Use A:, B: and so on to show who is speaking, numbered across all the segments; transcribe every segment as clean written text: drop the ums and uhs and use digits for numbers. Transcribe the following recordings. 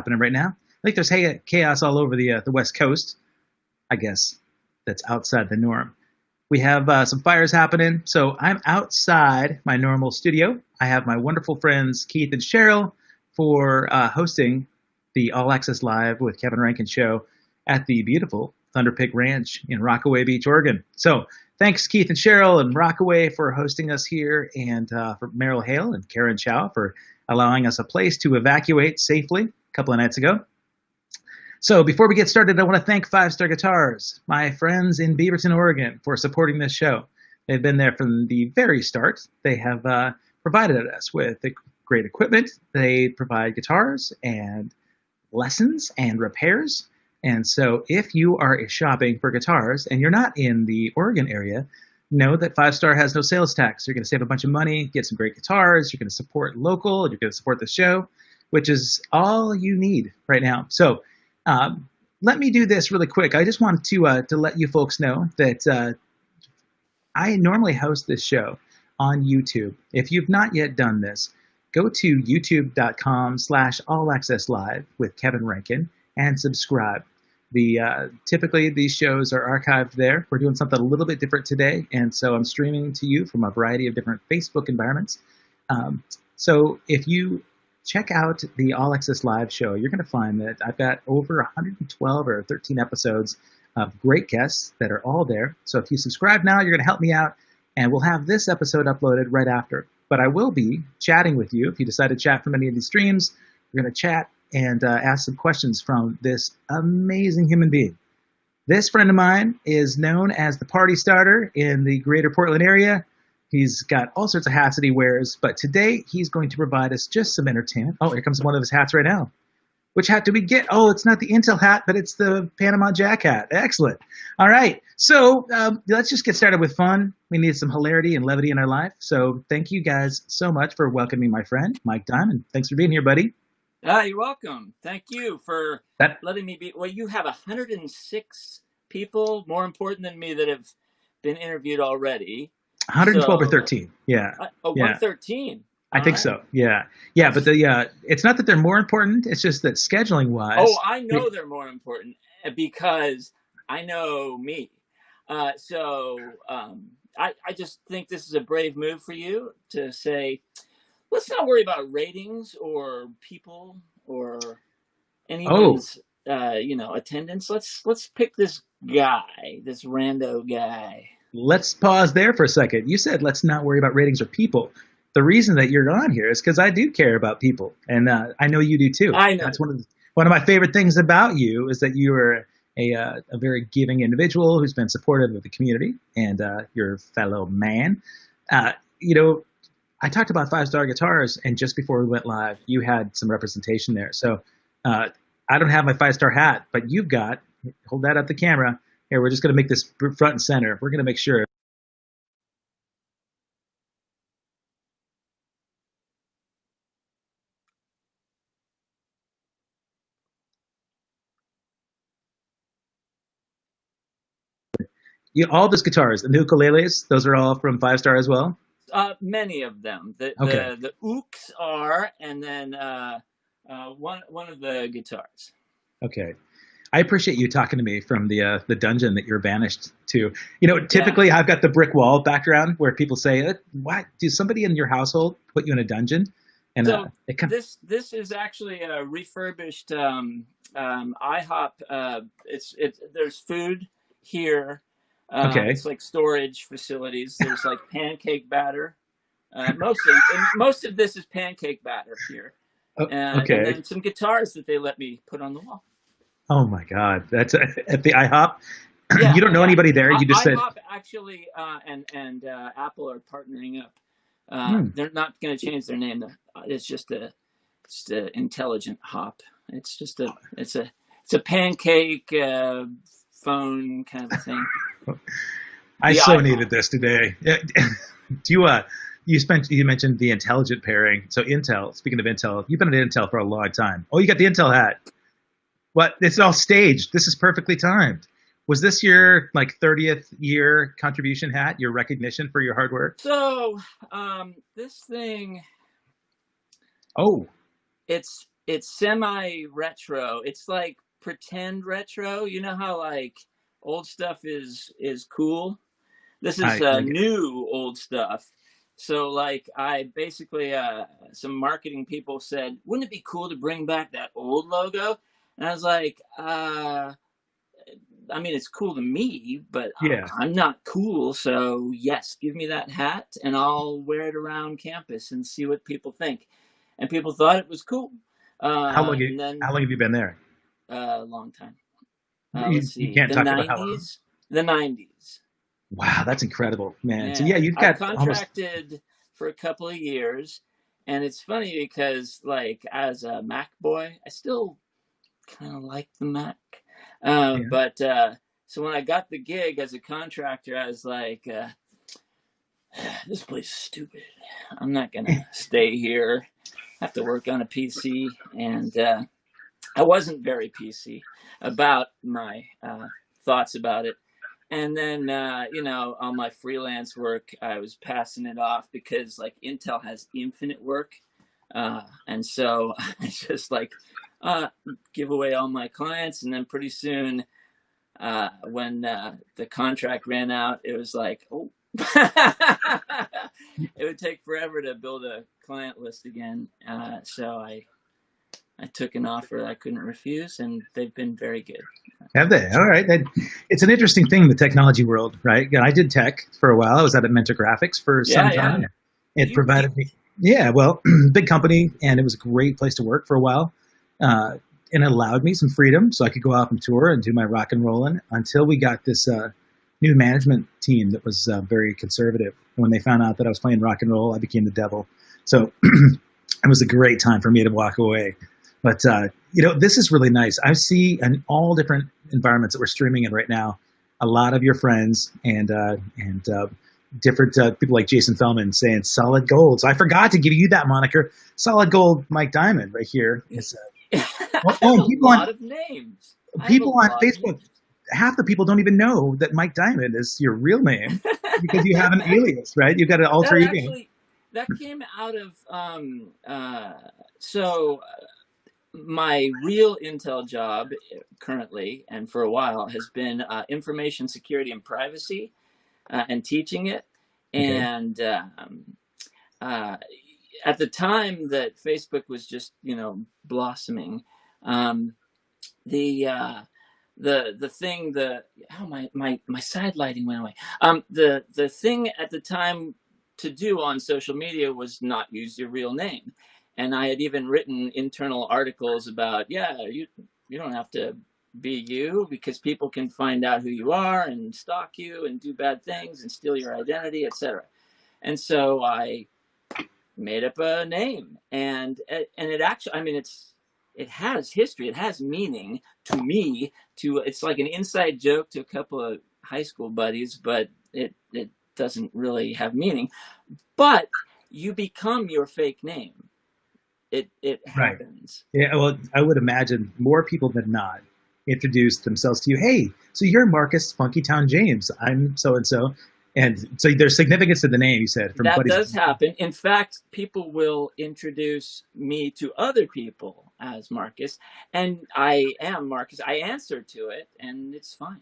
A: happening right now. I think there's chaos all over the West Coast. I guess that's outside the norm. We have some fires happening, so I'm outside my normal studio. I have my wonderful friends Keith and Cheryl for hosting the All Access Live with Kevin Rankin show at the beautiful Thunderpick Ranch in Rockaway Beach, Oregon. So thanks, Keith and Cheryl and Rockaway, for hosting us here, and for Meryl Hale and Karen Chow for allowing us a place to evacuate safely a couple of nights ago. So before we get started, I want to thank Five Star Guitars, my friends in Beaverton, Oregon, for supporting this show. They've been there from the very start. They have provided us with great equipment. They provide guitars and lessons and repairs. And so if you are shopping for guitars and you're not in the Oregon area, know that Five Star has no sales tax. You're going to save a bunch of money, get some great guitars. You're going to support local. You're going to support the show, which is all you need right now. So let me do this really quick. I just want to let you folks know that I normally host this show on YouTube. If you've not yet done this, go to youtube.com/allaccesslive with Kevin Rankin and subscribe. Typically these shows are archived there. We're doing something a little bit different today, and so I'm streaming to you from a variety of different Facebook environments. So if you check out the All Access Live show, you're going to find that I've got over 112 or 13 episodes of great guests that are all there. So if you subscribe now, you're going to help me out, and we'll have this episode uploaded right after. But I will be chatting with you. If you decide to chat from any of these streams, we're going to chat and ask some questions from this amazing human being. This friend of mine is known as the party starter in the greater Portland area. He's got all sorts of hats that he wears, but today he's going to provide us just some entertainment. Oh, here comes one of his hats right now. Which hat do we get? Oh, it's not the Intel hat, but it's the Panama Jack hat. Excellent. All right, so let's just get started with fun. We need some hilarity and levity in our life. So thank you guys so much for welcoming my friend, Mike Diamond. Thanks for being here, buddy.
B: You're welcome. Thank you for letting me be. Well, you have 106 people more important than me that have been interviewed already.
A: 112 or 13, yeah.
B: 113.
A: I think so, yeah. Yeah, but it's not that they're more important, it's just that scheduling-wise...
B: Oh, I know they're more important because I know me. I just think this is a brave move for you to say, let's not worry about ratings or people or anyone's attendance. Let's pick this guy, this rando guy.
A: Let's pause there for a second. You said let's not worry about ratings or people. The reason that you're on here is because I do care about people, and I know you do too.
B: I know.
A: That's one of my favorite things about you is that you are a very giving individual who's been supportive of the community and your fellow man. I talked about Five Star Guitars, and just before we went live, you had some representation there. So I don't have my Five Star hat, but you've got. Hold that up the camera. Here, we're just going to make this front and center. We're going to make sure. All those guitars, the ukuleles, those are all from Five Star as well?
B: Many of them. The ooks are, and then one of the guitars. Okay.
A: I appreciate you talking to me from the dungeon that you're banished to. Typically I've got the brick wall background where people say, "What? Did somebody in your household put you in a dungeon?" And
B: so this is actually a refurbished Ihop. There's food here. It's like storage facilities. There's like pancake batter. Most of this is pancake batter here. And then some guitars that they let me put on the wall.
A: Oh my God, that's at the IHOP. Yeah, you don't know anybody there. You just said
B: IHOP actually, and Apple are partnering up. They're not going to change their name. It's just a intelligent hop. It's just a pancake phone kind of thing.
A: I needed this today. You mentioned the intelligent pairing. So Intel. Speaking of Intel, you've been at Intel for a long time. Oh, you got the Intel hat. What? It's all staged. This is perfectly timed. Was this your 30th year contribution hat? Your recognition for your hard work?
B: So this thing.
A: Oh.
B: It's it's semi-retro. It's like pretend retro. You know how like old stuff is cool? This is
A: I
B: new old stuff. So like I basically some marketing people said, wouldn't it be cool to bring back that old logo? And I was like, I mean, it's cool to me, but
A: yeah.
B: I'm not cool. So yes, give me that hat and I'll wear it around campus and see what people think. And people thought it was cool. And then
A: How long have you been there?
B: a long time.
A: You,
B: Let's
A: you
B: see,
A: can't
B: the
A: talk about how long.
B: '90s, the '90s.
A: Wow, that's incredible, man. So
B: Yeah,
A: yeah, you've
B: I
A: got almost
B: contracted for a couple of years, and it's funny because like as a Mac boy, I still kind of like the Mac.
A: yeah.
B: But so when I got the gig as a contractor, I was like, this place is stupid. I'm not gonna stay here. I have to work on a PC, and I wasn't very PC about my thoughts about it. And then, on my freelance work, I was passing it off because like Intel has infinite work. And so I just like give away all my clients. And then pretty soon, when the contract ran out, it was like, oh, it would take forever to build a client list again. So I took an offer I couldn't refuse, and they've been very good.
A: Have they? All right. It's an interesting thing, the technology world, right? I did tech for a while. I was at Mentor Graphics for some
B: Yeah, yeah.
A: time. It
B: You
A: provided me, yeah, well, big company, and it was a great place to work for a while. And it allowed me some freedom so I could go out and tour and do my rock and rolling until we got this new management team that was very conservative. When they found out that I was playing rock and roll, I became the devil. So it was a great time for me to walk away. But this is really nice. I see in all different environments that we're streaming in right now, a lot of your friends and different people like Jason Fellman saying "Solid Gold." So I forgot to give you that moniker, Solid Gold. Mike Diamond, right here is.
B: I have a lot of names.
A: People on Facebook, half the people don't even know that Mike Diamond is your real name because you have an alias, right? You've got an alter ego.
B: That came out of my real Intel job currently and for a while has been information security and privacy and teaching it.
A: Okay.
B: And at the time that Facebook was just blossoming, the thing my side lighting went away. The thing at the time to do on social media was not use your real name. And I had even written internal articles about, you don't have to be you because people can find out who you are and stalk you and do bad things and steal your identity, etc. And so I made up a name, and it actually, I mean, it has history, it has meaning to me. It's like an inside joke to a couple of high school buddies, but it doesn't really have meaning. But you become your fake name. It happens.
A: Right. Yeah, well, I would imagine more people than not introduce themselves to you. Hey, so you're Marcus Funky Town James. I'm so and so. And so there's significance to the name, you said. From
B: that does happen. In fact, people will introduce me to other people as Marcus, and I am Marcus. I answer to it, and it's fine.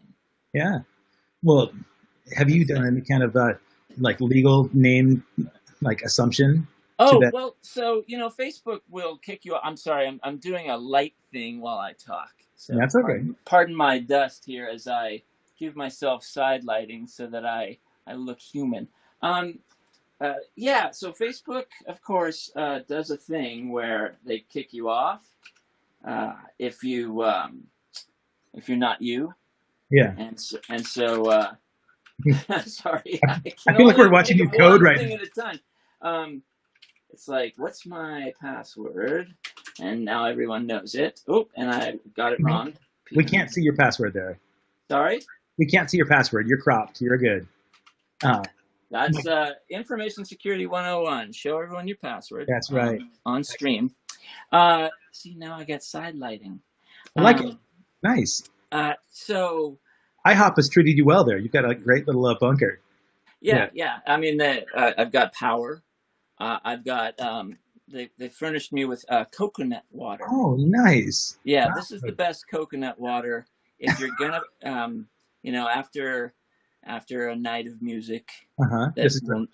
A: Yeah. Well, have you done any kind of like legal name like assumption?
B: Oh, well, so, Facebook will kick you. I'm sorry, I'm doing a light thing while I talk. So
A: that's okay.
B: Pardon my dust here as I give myself side lighting so that I look human. So Facebook, of course, does a thing where they kick you off if you're not you.
A: Yeah.
B: And so sorry,
A: I feel like we're watching you code right
B: now. At a time. It's like, what's my password? And now everyone knows it. Oh, and I got it wrong.
A: We can't see your password there.
B: Sorry?
A: We can't see your password. You're cropped. You're good.
B: That's Information Security 101. Show everyone your password.
A: That's right.
B: On stream. See, now I got side lighting.
A: I like it. Nice.
B: So
A: Ihop has treated you well there. You've got a great little bunker.
B: Yeah. I mean, I've got power. I've got they furnished me with coconut water.
A: Oh, nice.
B: Yeah, this is the best coconut water if you're gonna, after a night of music that
A: This is
B: will,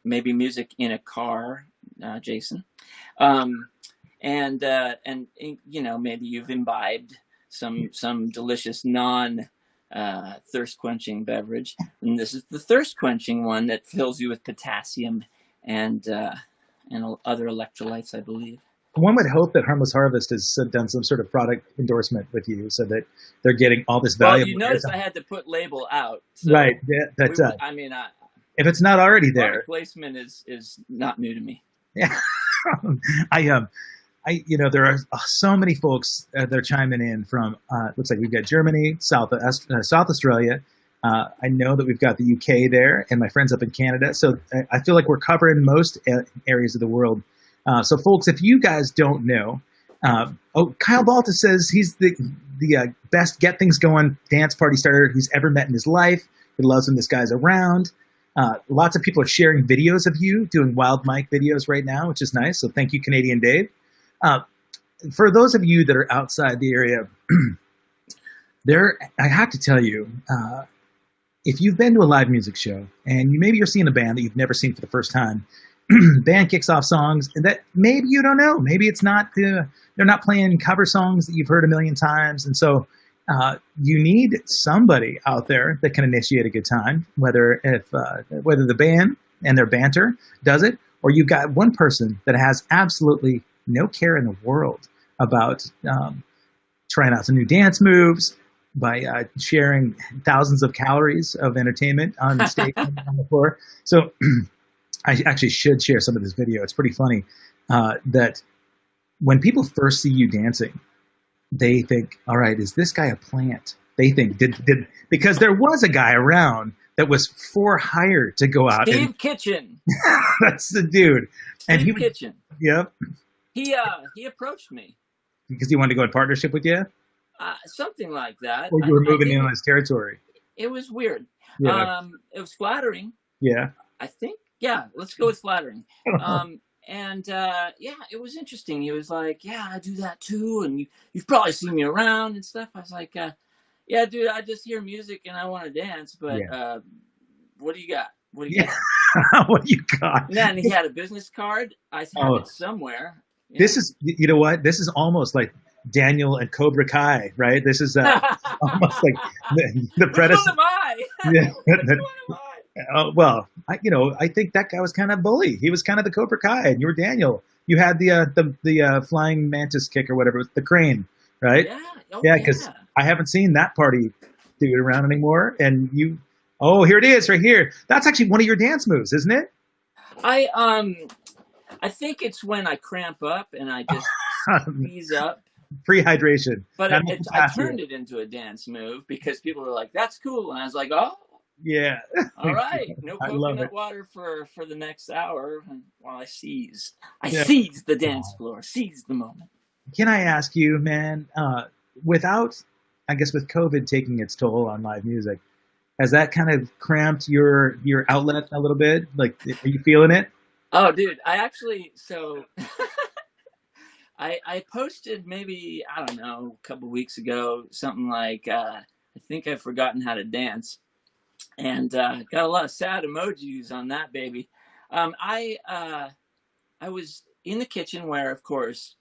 B: maybe music in a car, Jason, um, and maybe you've imbibed some delicious non thirst quenching beverage, and this is the thirst quenching one that fills you with potassium and other electrolytes, I believe.
A: one would hope that Harmless Harvest has done some sort of product endorsement with you, so that they're getting all this
B: Well,
A: valuable.
B: you notice I had to put label out, so
A: right? Yeah, that's. If it's not already there,
B: placement is not new to me.
A: Yeah, there are so many folks that are chiming in from. Looks like we've got Germany, South Australia. I know that we've got the UK there, and my friends up in Canada. So I feel like we're covering most areas of the world. So, folks, if you guys don't know, Kyle Balta says he's the best get things going dance party starter he's ever met in his life. He loves when this guy's around. Lots of people are sharing videos of you doing wild mic videos right now, which is nice. So thank you, Canadian Dave. For those of you that are outside the area, I have to tell you, if you've been to a live music show and maybe you're seeing a band that you've never seen for the first time, band kicks off songs that maybe you don't know. Maybe it's not they're not playing cover songs that you've heard a million times, and so you need somebody out there that can initiate a good time. Whether the band and their banter does it, or you've got one person that has absolutely no care in the world about trying out some new dance moves by sharing thousands of calories of entertainment on the stage on the floor. So I actually should share some of this video. It's pretty funny that when people first see you dancing, they think, all right, is this guy a plant? They think, because there was a guy around that was for hire to go out.
B: Steve Kitchen.
A: That's the dude.
B: Steve Kitchen.
A: Yep.
B: He approached me.
A: Because he wanted to go in partnership with you?
B: Something like that.
A: Or you were moving in on his territory?
B: It was weird.
A: Yeah.
B: It was flattering.
A: Yeah.
B: I think. Yeah, let's go with flattering. It was interesting. He was like, yeah, I do that too. And you've probably seen me around and stuff. I was like, yeah, dude, I just hear music and I want to dance. But what do you got? What do you got?
A: What do you got?
B: And then he had a business card. I have it somewhere.
A: This is, you know what? This is almost like Daniel and Cobra Kai, right? This is almost like the predecessor.
B: Which one am I?
A: Well, I think that guy was kind of bully. He was kind of the Cobra Kai, and you were Daniel. You had the flying mantis kick or whatever, the crane, right?
B: Yeah.
A: Because I haven't seen that party dude around anymore. And you, here it is, right here. That's actually one of your dance moves, isn't it?
B: I think it's when I cramp up and I just ease up.
A: Pre-hydration.
B: But I turned it into a dance move because people were like, "That's cool," and I was like, "Oh,
A: yeah,
B: all right, no coconut water for the next hour." While I seized the dance floor, seized the moment.
A: Can I ask you, man? Without, I guess, with COVID taking its toll on live music, has that kind of cramped your outlet a little bit? Like, are you feeling it?
B: Oh, dude, I actually I posted maybe, I don't know, a couple weeks ago, something like, I think I've forgotten how to dance, and got a lot of sad emojis on that baby. I was in the kitchen where, of course,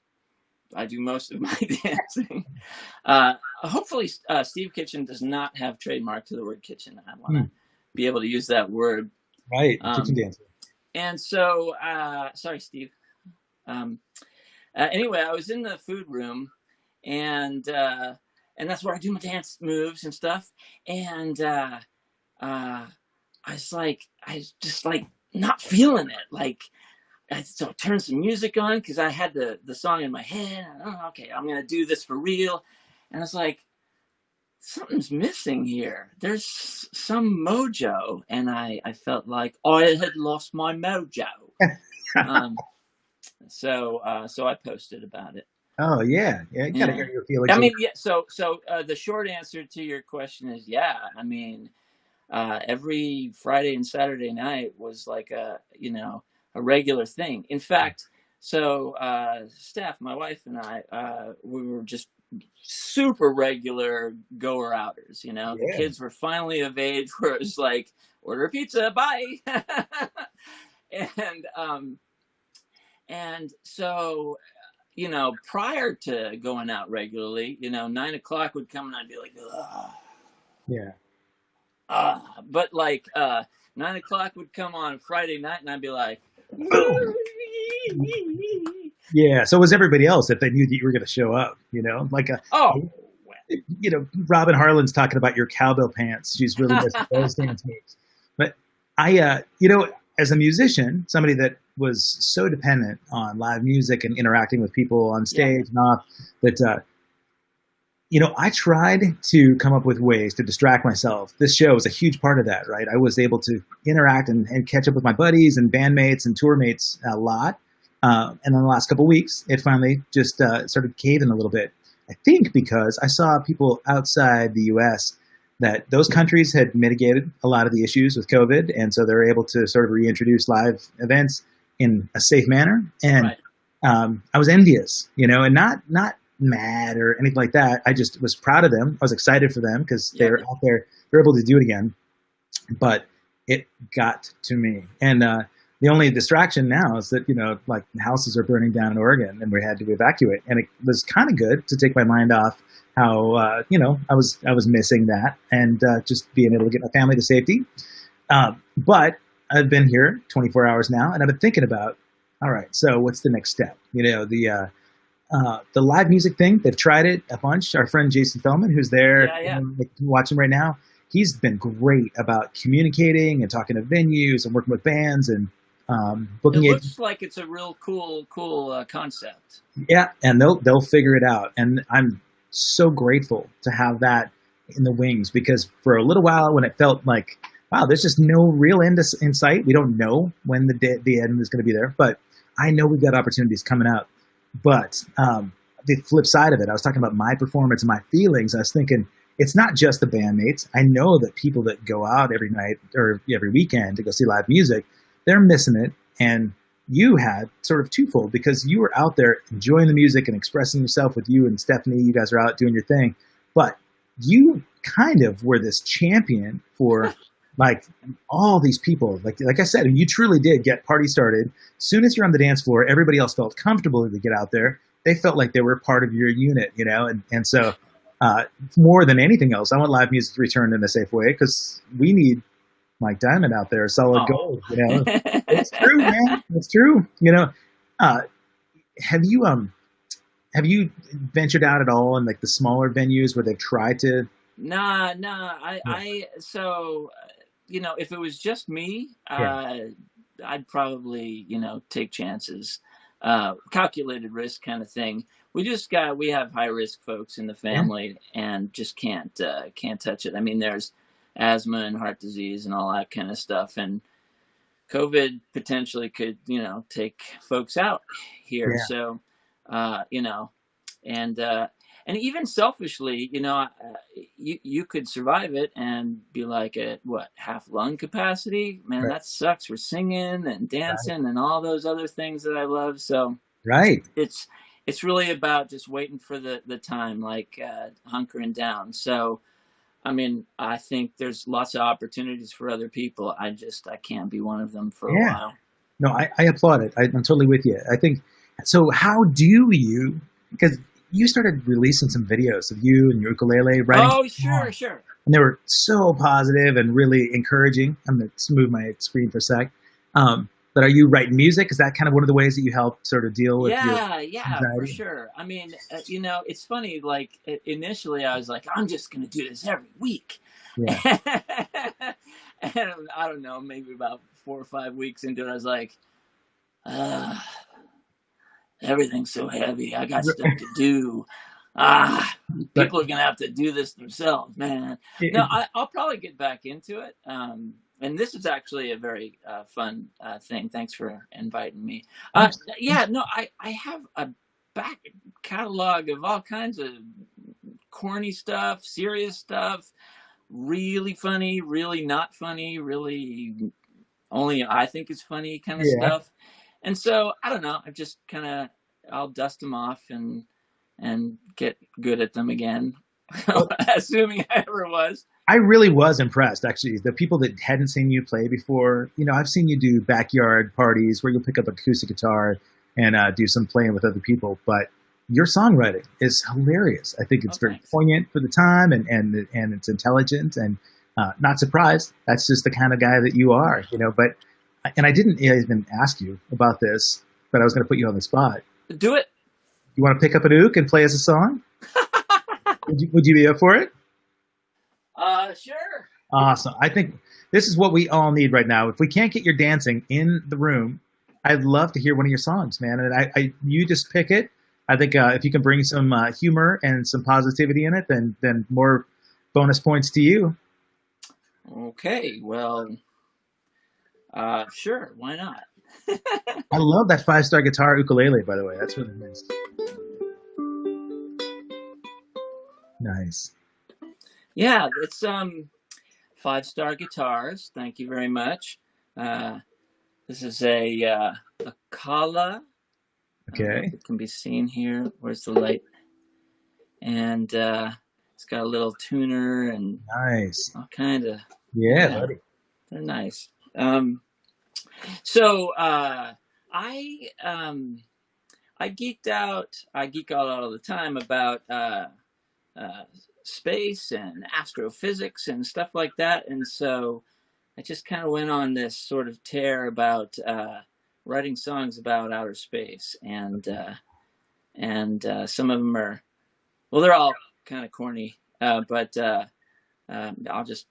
B: I do most of my dancing. Hopefully, Steve Kitchen does not have trademark to the word kitchen. I want to be able to use that word.
A: Right, kitchen dancer.
B: And so, sorry, Steve. Anyway, I was in the food room, and that's where I do my dance moves and stuff. And I was just not feeling it. Like, so I turned some music on because I had the song in my head. Okay, I'm gonna do this for real. And I was like, something's missing here. There's some mojo, and I felt like I had lost my mojo. So I posted about it.
A: Oh yeah, you gotta hear your feelings.
B: I mean, yeah. So the short answer to your question is yeah. I mean, every Friday and Saturday night was like a regular thing. In fact, So Steph, my wife and I, we were just super regular goer outers. You know, the
A: Yeah.
B: kids were finally of age where it was like, order pizza, bye. and and so, you know, prior to going out regularly, you know, 9 o'clock would come and I'd be like, ugh.
A: Yeah.
B: But like 9 o'clock would come on Friday night and I'd be like,
A: Boom. Yeah. So was everybody else if they knew that you were going to show up, like
B: oh,
A: Robin Harlan's talking about your cowbell pants. She's really missing those dance moves. But as a musician, somebody that was so dependent on live music and interacting with people on stage and off, that I tried to come up with ways to distract myself. This show was a huge part of that, right? I was able to interact and catch up with my buddies and bandmates and tour mates a lot. And in the last couple of weeks, it finally just started caving a little bit. I think because I saw people outside the U.S. that those countries had mitigated a lot of the issues with COVID, and so they're able to sort of reintroduce live events in a safe manner. And I was envious, and not mad or anything like that. I just was proud of them. I was excited for them because they're out there, they're able to do it again. But it got to me. And the only distraction now is that, like houses are burning down in Oregon and we had to evacuate. And it was kind of good to take my mind off how, I was missing that and just being able to get my family to safety. But I've been here 24 hours now and I've been thinking about, all right, so what's the next step? The live music thing, they've tried it a bunch. Our friend Jason Feldman, who's there watching right now, he's been great about communicating and talking to venues and working with bands and booking.
B: It looks like it's a real cool concept.
A: Yeah, and they'll figure it out. And I'm so grateful to have that in the wings because for a little while when it felt like, wow, there's just no real end in sight. We don't know when the end is going to be there, but I know we've got opportunities coming up. But the flip side of it, I was talking about my performance and my feelings. I was thinking, it's not just the bandmates. I know that people that go out every night or every weekend to go see live music, they're missing it. And you had sort of twofold because you were out there enjoying the music and expressing yourself with you and Stephanie. You guys are out doing your thing. But you kind of were this champion for like all these people, like I said, you truly did get party started. As soon as you're on the dance floor, everybody else felt comfortable to get out there. They felt like they were part of your unit, and so more than anything else, I want live music to return in a safe way because we need Mike Diamond out there, solid gold. It's true, man. It's true. Have you ventured out at all in like the smaller venues where they've tried to?
B: Nah. So, if it was just me, I'd probably, take chances, calculated risk kind of thing. We have high risk folks in the family and just can't touch it. I mean, there's asthma and heart disease and all that kind of stuff. And COVID potentially could, take folks out here.
A: Yeah.
B: So, and even selfishly, you could survive it and be like at half lung capacity. Man, that sucks. We're singing and dancing and all those other things that I love. So it's really about just waiting for the time, like hunkering down. So, I mean, I think there's lots of opportunities for other people. I can't be one of them for a while.
A: No, I applaud it. I'm totally with you. I think so. How do you? Because you started releasing some videos of you and your ukulele writing.
B: Oh, sure.
A: And they were so positive and really encouraging. I'm going to move my screen for a sec. But are you writing music? Is that kind of one of the ways that you help sort of deal with your anxiety?
B: For sure. I mean, it's funny, like initially I was like, I'm just going to do this every week. Yeah. And I don't know, maybe about 4 or 5 weeks into it, I was like, everything's so heavy. I got stuff to do. People are going to have to do this themselves, man. No, I'll probably get back into it. And this is actually a very fun thing. Thanks for inviting me. I have a back catalog of all kinds of corny stuff, serious stuff, really funny, really not funny, really only I think is funny kind of stuff. And so I don't know. I've just kind of I'll dust them off and get good at them again,
A: Well,
B: assuming I ever was.
A: I really was impressed, actually. The people that hadn't seen you play before, I've seen you do backyard parties where you'll pick up acoustic guitar and do some playing with other people. But your songwriting is hilarious. I think it's very
B: Thanks.
A: poignant for the time, and it's intelligent, and not surprised. That's just the kind of guy that you are, But and I didn't even ask you about this, but I was going to put you on the spot.
B: Do it.
A: You want to pick up an uke and play us a song? Would you be up for it?
B: Sure.
A: Awesome. I think this is what we all need right now. If we can't get your dancing in the room, I'd love to hear one of your songs, man. And you just pick it. I think if you can bring some humor and some positivity in it, then more bonus points to you.
B: Okay. Well, sure. Why not?
A: I love that 5-star guitar ukulele, by the way. That's really nice. Nice.
B: Yeah, it's 5-star guitars. Thank you very much. This is a Kala.
A: Okay.
B: It can be seen here. Where's the light? And it's got a little tuner and
A: nice.
B: All kind of.
A: Yeah, buddy.
B: They're nice. So I geeked out. I geek out all the time about space and astrophysics and stuff like that. And so I just kind of went on this sort of tear about writing songs about outer space, and some of them are, well, they're all kind of corny, but I'll just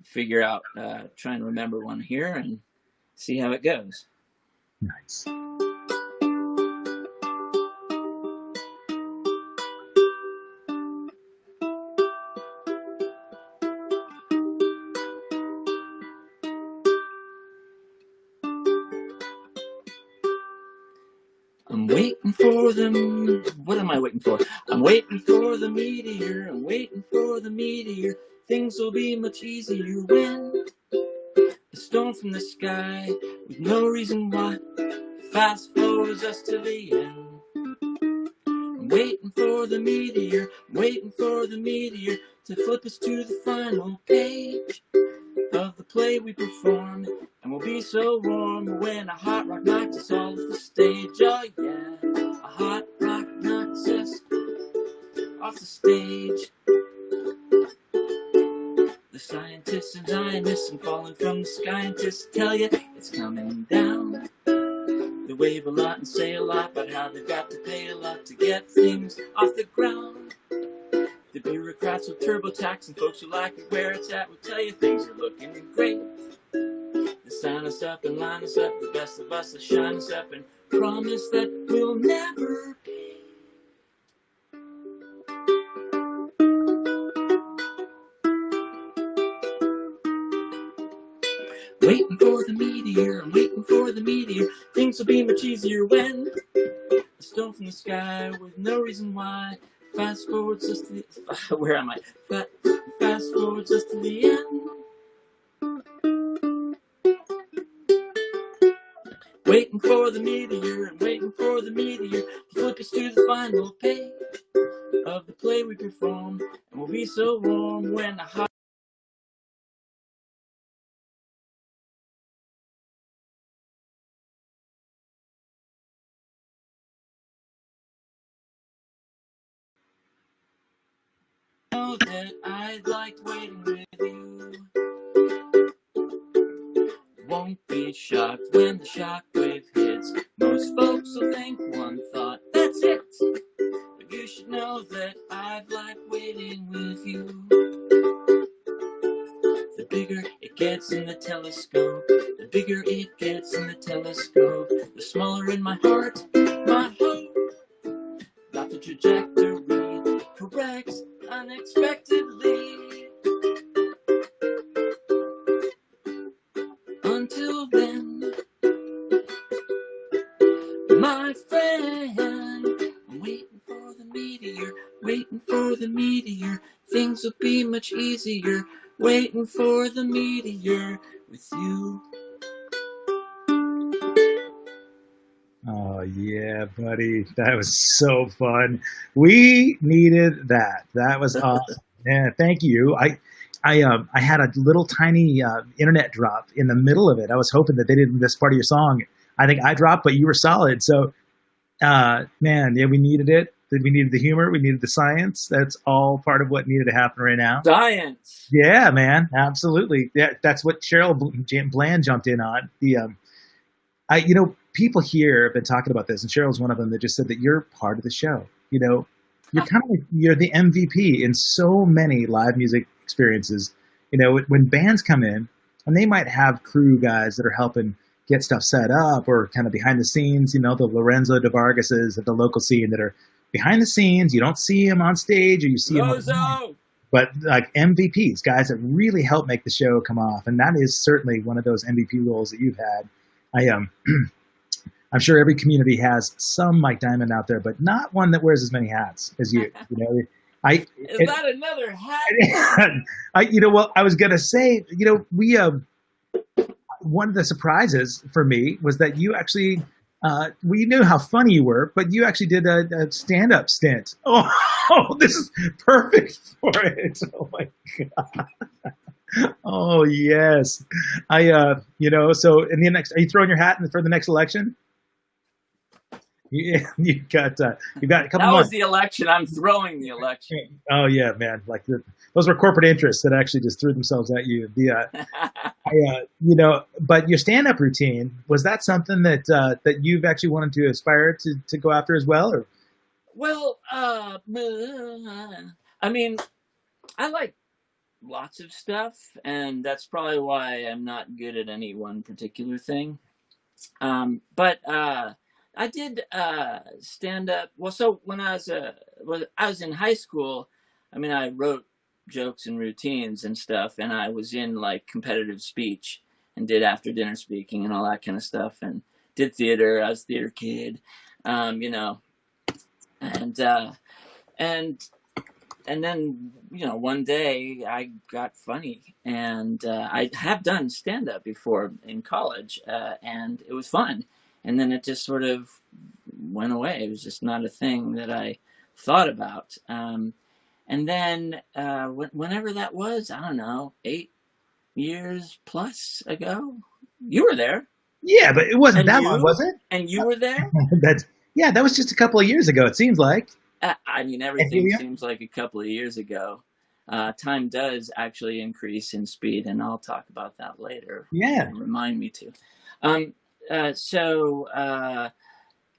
B: figure out, try and remember one here and see how it goes.
A: Nice.
B: I'm waiting for them. What am I waiting for? I'm waiting for the meteor. I'm waiting for the meteor. Things will be much easier when a storm from the sky with no reason why fast forwards us to the end. I'm waiting for the meteor. I'm waiting for the meteor to flip us to the final page of the play we perform, and we'll be so warm when a hot rock knocks us off the stage. Oh yeah, a hot rock knocks us off the stage. The scientists and Zionists and falling from the scientists tell you it's coming down. They wave a lot and say a lot about how they've got to pay a lot to get things off the ground. The bureaucrats with TurboTax and folks who like it where it's at will tell you things are looking great. They sign us up and line us up, the best of us will shine us up and promise that we'll never pay. Waiting for the meteor, I'm waiting for the meteor. Things will be much easier when a stone from the sky with no reason why fast forwards us to the... Where am I? Fast forwards us to the end. Waiting for the meteor, I'm waiting for the meteor to flip us to the final page of the play we perform, and we'll be so warm when the hot... know that I liked waiting with you. Won't be shocked when the shockwave hits. Most folks will think one thought, that's it. But you should know that I've liked waiting with you. The bigger it gets in the telescope, the bigger it gets in the telescope, the smaller in my heart, my hope that the trajectory corrects unexpectedly. Until then, my friend, I'm waiting for the meteor, waiting for the meteor. Things will be much easier, waiting for the meteor with you.
A: Oh yeah, buddy, that was so fun. We needed that. That was awesome. Yeah, thank you. I had a little tiny internet drop in the middle of it. I was hoping that they didn't miss part of your song. I think I dropped, but you were solid. So, man, yeah, we needed it. We needed the humor. We needed the science. That's all part of what needed to happen right now.
B: Science.
A: Yeah, man, absolutely. Yeah, that's what Cheryl Bland jumped in on. People here have been talking about this, and Cheryl's one of them that just said that you're part of the show. You're kind of like you're the MVP in so many live music experiences. When bands come in, and they might have crew guys that are helping get stuff set up or kind of behind the scenes. The Lorenzo de Vargases at the local scene that are behind the scenes. You don't see them on stage, or you see them
B: Mojo.
A: but like MVPs, guys that really help make the show come off, and that is certainly one of those MVP roles that you've had. I'm sure every community has some Mike Diamond out there, but not one that wears as many hats as you.
B: Is that another hat?
A: Well, I was gonna say, we one of the surprises for me was that you actually. We knew how funny you were, but you actually did a stand-up stint. Oh, this is perfect for it. Oh my god. Oh yes. So in the next, are you throwing your hat in for the next election? Yeah, you've got a couple
B: That
A: months.
B: was the election. I'm throwing the election.
A: Oh yeah, man. Like those were corporate interests that actually just threw themselves at you. But your stand-up routine, was that something that you've actually wanted to aspire to go after as well, or?
B: Well, I mean, I like lots of stuff, and that's probably why I'm not good at any one particular thing. But I did stand up. Well, so when I was in high school, I mean, I wrote jokes and routines and stuff, and I was in like competitive speech and did after dinner speaking and all that kind of stuff, and did theater. I was a theater kid, you know, and and and then one day I got funny, and I have done stand up before in college, and it was fun, and then it just sort of went away. It was just not a thing that I thought about. And then whenever that was, I don't know, 8 years plus ago, you were there.
A: Yeah, but it wasn't
B: And
A: that long,
B: you
A: was it?
B: and you were there.
A: That's Yeah, that was just a couple of years ago. It seems like.
B: I mean, everything seems like a couple of years ago. Time does actually increase in speed, and I'll talk about that later.
A: Yeah.
B: Remind me to. Um, so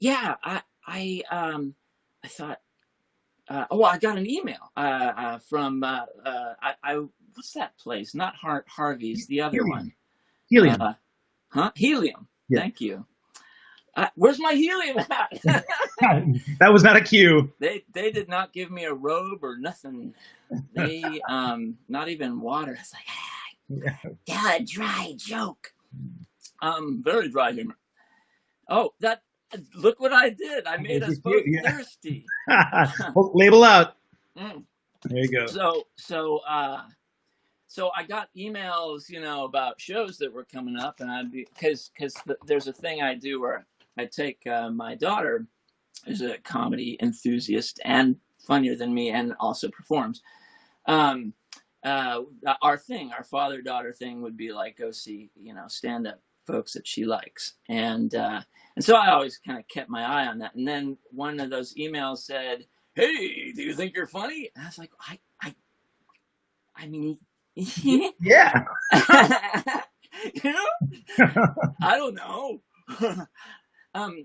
B: yeah, I thought. I got an email from what's that place? Not Harvey's, the other one.
A: Helium.
B: Helium.
A: Yeah.
B: Thank you. Where's my helium hat?
A: That was not a cue.
B: They did not give me a robe or nothing. They not even water. It's like yeah, a dry joke. Very dry humor. Oh, that look what I did. I made us both thirsty.
A: Well, label out. There you go.
B: So I got emails, about shows that were coming up, and because there's a thing I do where I take my daughter, who's a comedy enthusiast and funnier than me, and also performs. Our father-daughter thing would be like go see, stand-up folks that she likes, and so I always kind of kept my eye on that. And then one of those emails said, "Hey, do you think you're funny?" And I was like, I mean,
A: yeah.
B: I don't know.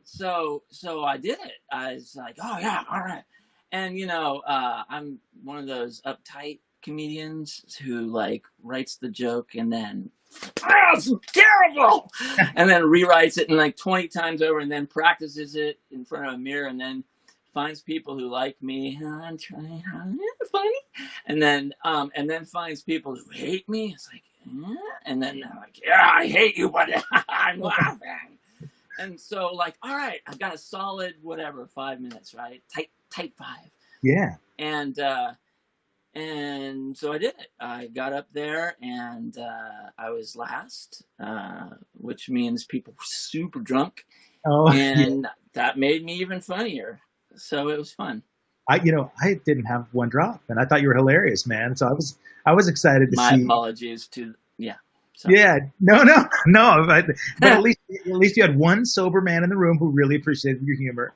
B: So I did it. I was like, oh yeah, all right. And I'm one of those uptight comedians who like writes the joke and then it's terrible, and then rewrites it and like 20 times over, and then practices it in front of a mirror, and then finds people who like me. I'm trying, funny, and then finds people who hate me. It's like, and then they're like, yeah, I hate you, but I'm laughing. And so, like, all right, I've got a solid 5 minutes, right? Tight 5.
A: Yeah.
B: And so I did it. I got up there, and I was last, which means people were super drunk,
A: Oh, yeah.
B: and that made me even funnier. So it was fun.
A: I didn't have one drop, and I thought you were hilarious, man. So I was excited to
B: My
A: see.
B: apologies to yeah. Sorry.
A: Yeah, no, no, no. But at least you had one sober man in the room who really appreciated your humor.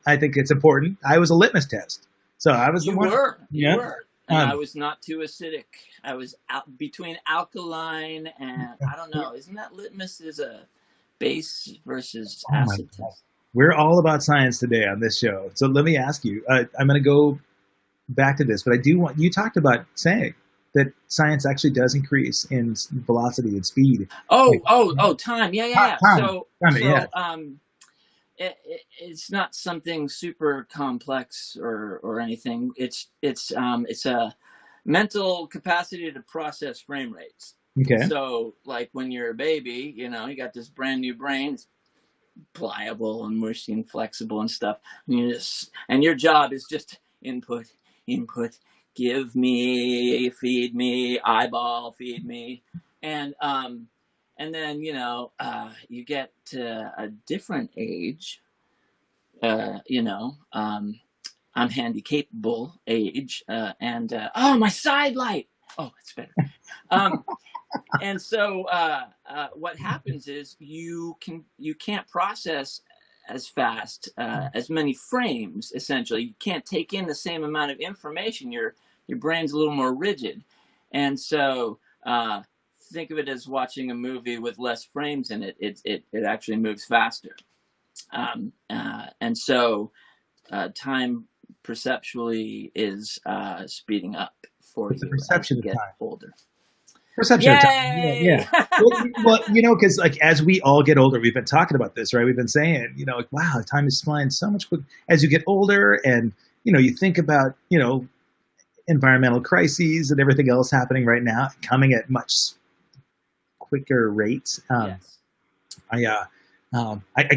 A: I think it's important. I was a litmus test, so I was the
B: You
A: one.
B: were, you
A: Yeah.
B: were, and I
A: Um,
B: was not too acidic. I was out between alkaline and I don't know. Isn't that litmus is a base versus
A: oh my
B: acid
A: God.
B: test?
A: We're all about science today on this show. So let me ask you. I'm going to go back to this, but I do want you talked about saying that science actually does increase in velocity and speed. Like
B: Oh, time. Yeah, yeah, yeah.
A: time, time, yeah.
B: It's not something super complex or anything. It's a mental capacity to process frame rates.
A: Okay.
B: So like when you're a baby, you got this brand new brain, it's pliable and mushy and flexible and stuff. And your job is just input, input, give me, feed me, eyeball, feed me, and then you get to a different age, I'm handy capable age, and oh, my side light. Oh, it's better. Um, and so what happens is you can't process as fast, as many frames. Essentially, you can't take in the same amount of information. Your brain's a little more rigid, and so think of it as watching a movie with less frames in it. It actually moves faster, and so time perceptually is speeding up for
A: It's the
B: you as
A: perception
B: you
A: of
B: get
A: time.
B: older.
A: Perception of time. Yeah, yeah.
B: Yay!
A: Well, because like as we all get older, we've been talking about this, right? We've been saying, like, wow, time is flying so much quick as you get older, and you think about, environmental crises and everything else happening right now, coming at much quicker rates.
B: Yes.
A: I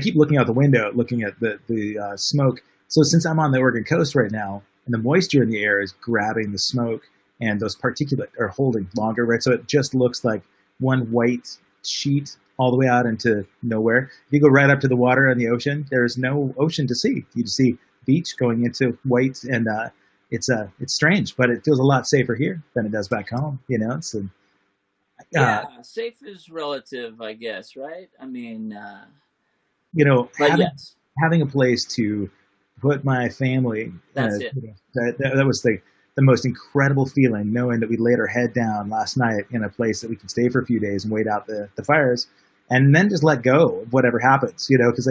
A: keep looking out the window, looking at the smoke. So since I'm on the Oregon coast right now, and the moisture in the air is grabbing the smoke, and those particulate are holding longer, right? So it just looks like one white sheet all the way out into nowhere. If you go right up to the water in the ocean, there's no ocean to see. You just see beach going into white, and it's strange, but it feels a lot safer here than it does back home. So, uh,
B: Yeah, safe is relative, I guess, right? I mean, but
A: having
B: yes,
A: having a place to put my family in
B: that's it.
A: that was the most incredible feeling, knowing that we laid our head down last night in a place that we could stay for a few days and wait out the fires, and then just let go of whatever happens, because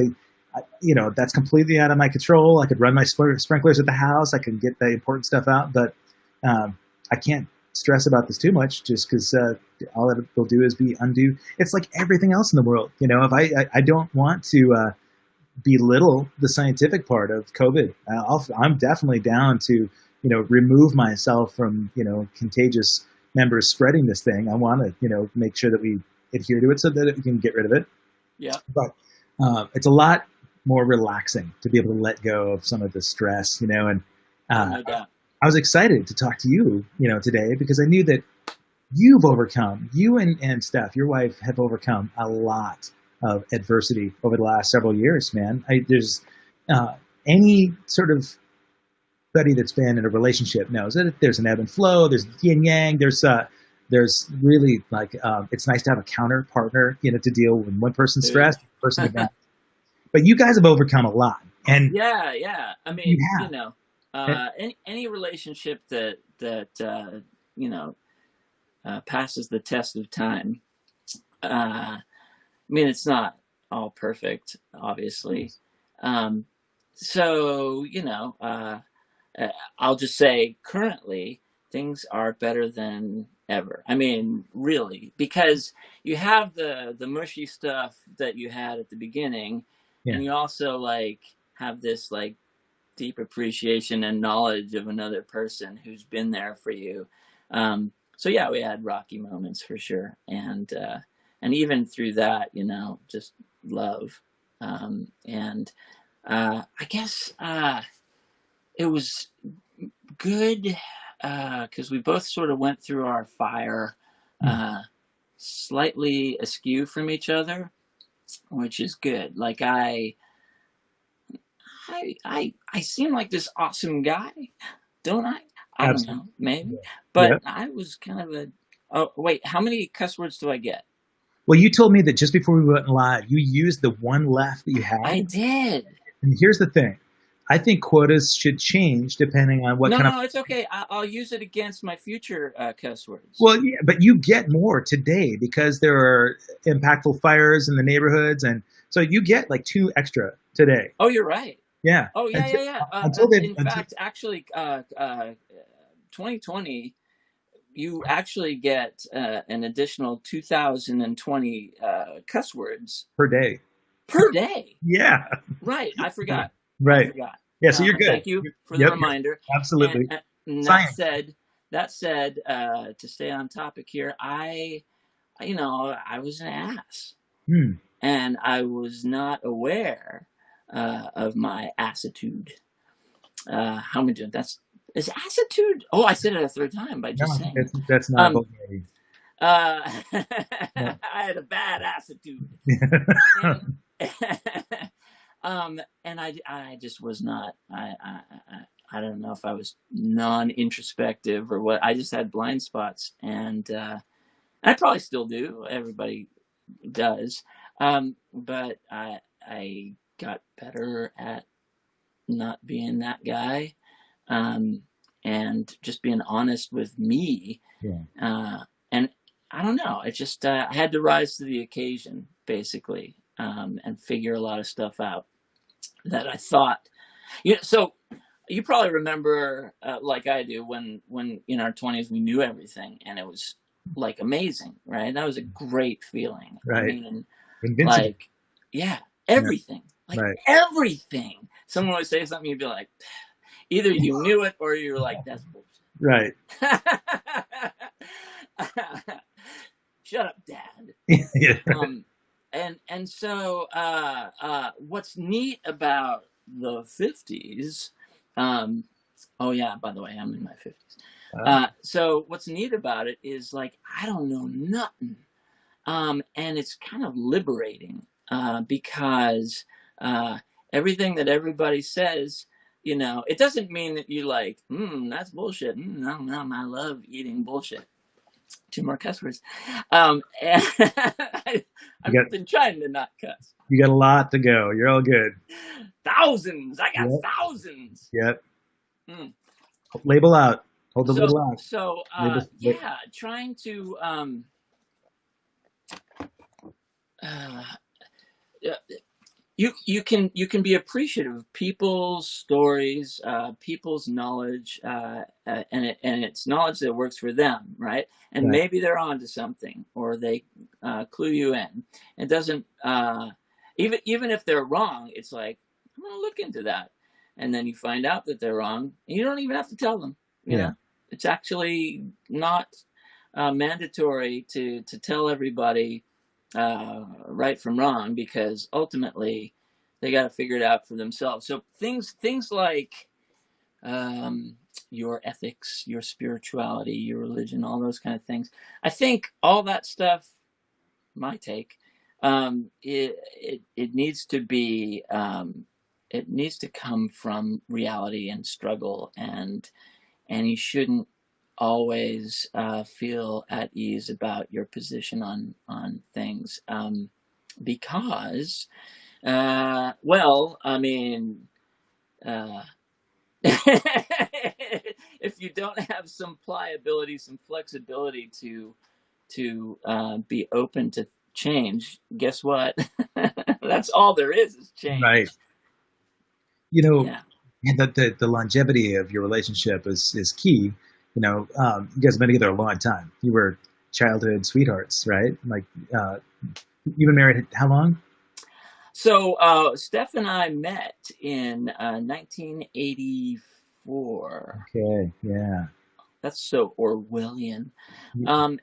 A: that's completely out of my control. I could run my sprinklers at the house, I can get the important stuff out, but I can't stress about this too much, just because all it will do is be undo. It's like everything else in the world, if I don't want to belittle the scientific part of COVID. I'm definitely down to, remove myself from, contagious members spreading this thing. I want to, make sure that we adhere to it so that we can get rid of it.
B: Yeah.
A: But it's a lot more relaxing to be able to let go of some of the stress, and
B: No doubt.
A: I was excited to talk to you, today, because I knew that you and Steph, your wife, have overcome a lot of adversity over the last several years, man. There's any sort of buddy that's been in a relationship knows that there's an ebb and flow. There's yin yang. There's really like it's nice to have a counter partner, to deal when one person's stressed, the person again. But you guys have overcome a lot, and
B: yeah. I mean, any relationship that passes the test of time. I mean, it's not all perfect, obviously. So I'll just say currently things are better than ever. I mean, really, because you have the mushy stuff that you had at the beginning, and you also like have this like deep appreciation and knowledge of another person who's been there for you. So yeah, we had rocky moments for sure, and even through that, just love, and I guess it was good because we both sort of went through our fire slightly askew from each other. which is good. Like I seem like this awesome guy, don't I? I don't
A: Absolutely.
B: know, maybe.
A: Yeah.
B: But I was kind of a. Oh wait, how many cuss words do I get?
A: Well, you told me that just before we went live, you used the one left that you
B: I
A: had.
B: did.
A: And here's the thing. I think quotas should change depending on what
B: No,
A: kind of.
B: no, it's okay. I'll use it against my future cuss words.
A: Well, yeah, but you get more today because there are impactful fires in the neighborhoods, and so you get like two extra today.
B: Oh, you're right.
A: Yeah.
B: Oh, yeah,
A: Until,
B: yeah, yeah.
A: until they,
B: In
A: until,
B: fact, actually, 2020, you actually get an additional 2020 cuss words
A: per day.
B: per day.
A: Yeah.
B: Right. I forgot. I
A: Right.
B: forgot.
A: Yeah. So you're good.
B: Thank you for the
A: Yep.
B: reminder. And,
A: Absolutely.
B: and
A: Science.
B: that said, to stay on topic here, I was an ass,
A: Hmm.
B: and I was not aware of my assitude. How am I doing? Is assitude? Oh, I said it a third time by
A: No,
B: just saying it.
A: that's not
B: Um,
A: vulgarity.
B: I
A: No.
B: had a bad attitude, and and I just was not. I don't know if I was non-introspective or what. I just had blind spots, and I probably still do. Everybody does, but I got better at not being that guy, um, and just being honest with me.
A: Yeah.
B: And I don't know. It just I had to rise to the occasion, basically, and figure a lot of stuff out that I thought. So you probably remember, like I do, when in our 20s we knew everything, and it was like amazing, right? That was a great feeling. I
A: Right.
B: mean,
A: Invincible.
B: like, yeah,
A: Yeah.
B: everything, like
A: Right.
B: everything. Someone would say something, you'd be like, either you knew it or you're like, that's bullshit.
A: Right.
B: Shut up, Dad.
A: Yeah.
B: And so what's neat about the 50s, oh yeah, by the way, I'm in my 50s. So what's neat about it is, like, I don't know nothing. And it's kind of liberating, because everything that everybody says, it doesn't mean that you like, that's bullshit. No, no, I love eating bullshit. Two more cuss words. And I've been trying to not cuss.
A: You got a lot to go. You're all good.
B: Thousands. I got
A: Yep.
B: thousands.
A: Yep.
B: Mm.
A: Label out. Hold the label out.
B: So yeah, trying to you can be appreciative of people's stories, people's knowledge, and it's knowledge that works for them, right? And
A: Right.
B: maybe they're onto something, or they clue you in. It doesn't even if they're wrong. It's like, I'm gonna look into that, and then you find out that they're wrong, and you don't even have to tell them.
A: Yeah.
B: It's actually not mandatory to tell everybody right from wrong, because ultimately they got to figure it out for themselves. So things like your ethics, your spirituality, your religion, all those kind of things. I think all that stuff, my take, it needs to be it needs to come from reality and struggle, and you shouldn't always feel at ease about your position on things, because well, I mean, uh, if you don't have some pliability, some flexibility to be open to change, guess what? That's all there is
A: Right.
B: change. Yeah.
A: And the longevity of your relationship is key. You guys have been together a long time. You were childhood sweethearts, right? Like, you've been married how long?
B: So Steph and I met in 1984.
A: Okay, yeah.
B: That's so Orwellian. Yeah,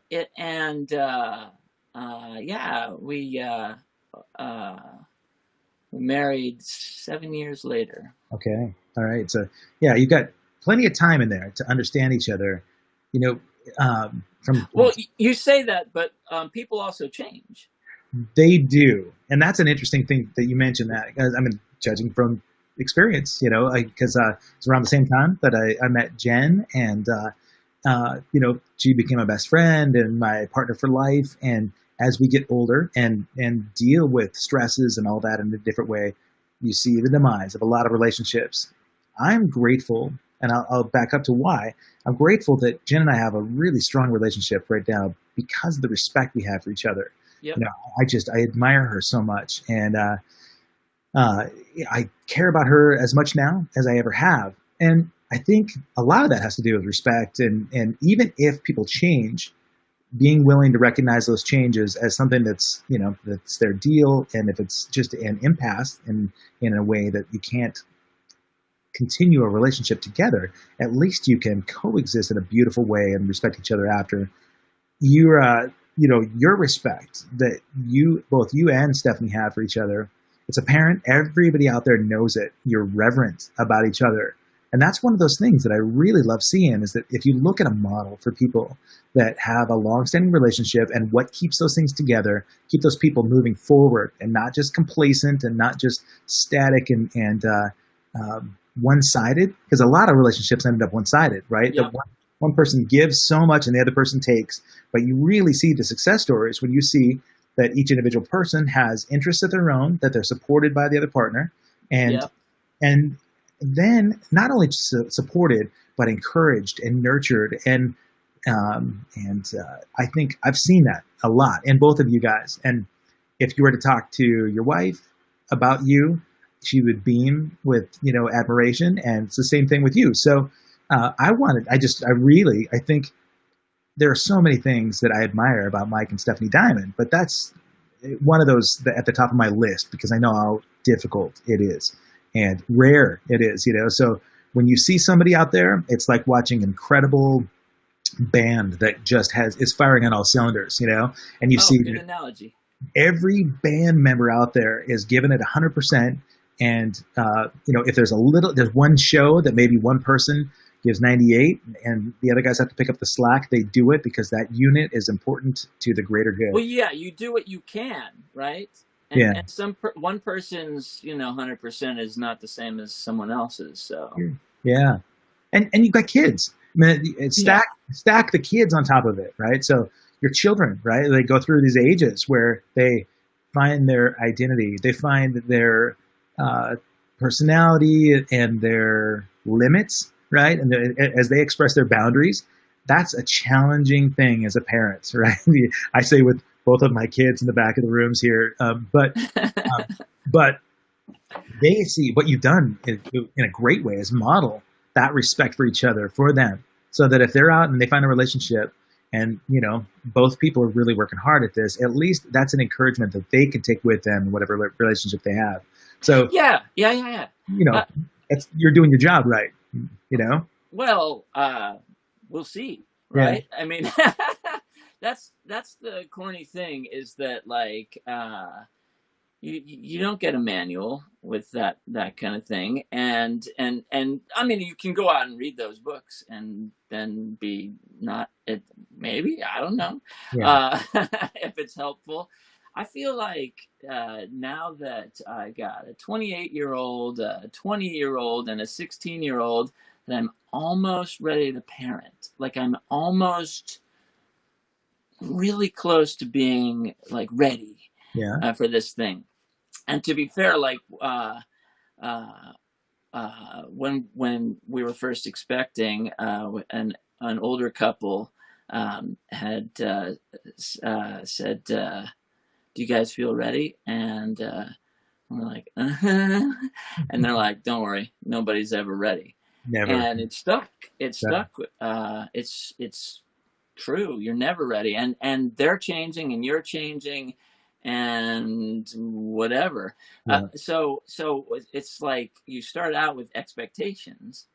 B: we married 7 years later.
A: Okay, all right. So yeah, you've got plenty of time in there to understand each other. From
B: Well, you say that, but people also change.
A: They do, and that's an interesting thing that you mentioned. That, I mean, judging from experience, because it's around the same time that I met Jen, and she became my best friend and my partner for life. And as we get older and deal with stresses and all that in a different way, you see the demise of a lot of relationships. I'm grateful, and I'll back up to why. I'm grateful that Jen and I have a really strong relationship right now because of the respect we have for each other.
B: Yep.
A: I admire her so much, and I care about her as much now as I ever have. And I think a lot of that has to do with respect, and even if people change, being willing to recognize those changes as something that's their deal, and if it's just an impasse in a way that you can't continue a relationship together, at least you can coexist in a beautiful way and respect each other after. Your respect that both you and Stephanie have for each other, it's apparent. Everybody out there knows it. You're reverent about each other. And that's one of those things that I really love seeing, is that if you look at a model for people that have a long-standing relationship and what keeps those things together, keep those people moving forward and not just complacent and not just static and one-sided, because a lot of relationships ended up one-sided, right?
B: Yep.
A: One person gives so much and the other person takes, but you really see the success stories when you see that each individual person has interests of their own, that they're supported by the other partner, and
B: Yep.
A: and then not only supported but encouraged and nurtured, and I think I've seen that a lot in both of you guys. And if you were to talk to your wife about you, she would beam with admiration, and it's the same thing with you. So I think there are so many things that I admire about Mike and Stephanie Diamond, but that's one of those at the top of my list because I know how difficult it is and rare it is. So when you see somebody out there, it's like watching an incredible band that just is firing on all cylinders, and you see
B: good analogy.
A: Every band member out there is giving it 100%. And, if there's one show that maybe one person gives 98 and the other guys have to pick up the slack, they do it because that unit is important to the greater good.
B: Well, yeah, you do what you can, right? And one person's, 100% is not the same as someone else's. So
A: yeah. And you've got kids. I mean, stack the kids on top of it, right? So your children, right? They go through these ages where they find their identity. They find their personality and their limits, right? And as they express their boundaries, that's a challenging thing as a parent, right? I say with both of my kids in the back of the rooms here, but they see what you've done in a great way is model that respect for each other for them, so that if they're out and they find a relationship and both people are really working hard at this, at least that's an encouragement that they can take with them in whatever relationship they have. So
B: yeah.
A: You're doing your job right.
B: Well, we'll see, right? Yeah. I mean, that's the corny thing is that like you don't get a manual with that kind of thing, and I mean you can go out and read those books and then be not it maybe I don't know if it's helpful. I feel like now that I got a 28-year-old, a 20-year-old, and a 16-year-old, that I'm almost ready to parent. Like I'm almost really close to being like ready for this thing. And to be fair, like when we were first expecting, an older couple had said, "Do you guys feel ready?" And we're like, and they're like, "Don't worry, nobody's ever ready."
A: Never.
B: And it stuck. It stuck. It's true. You're never ready, and they're changing, and you're changing, and whatever. So it's like you start out with expectations,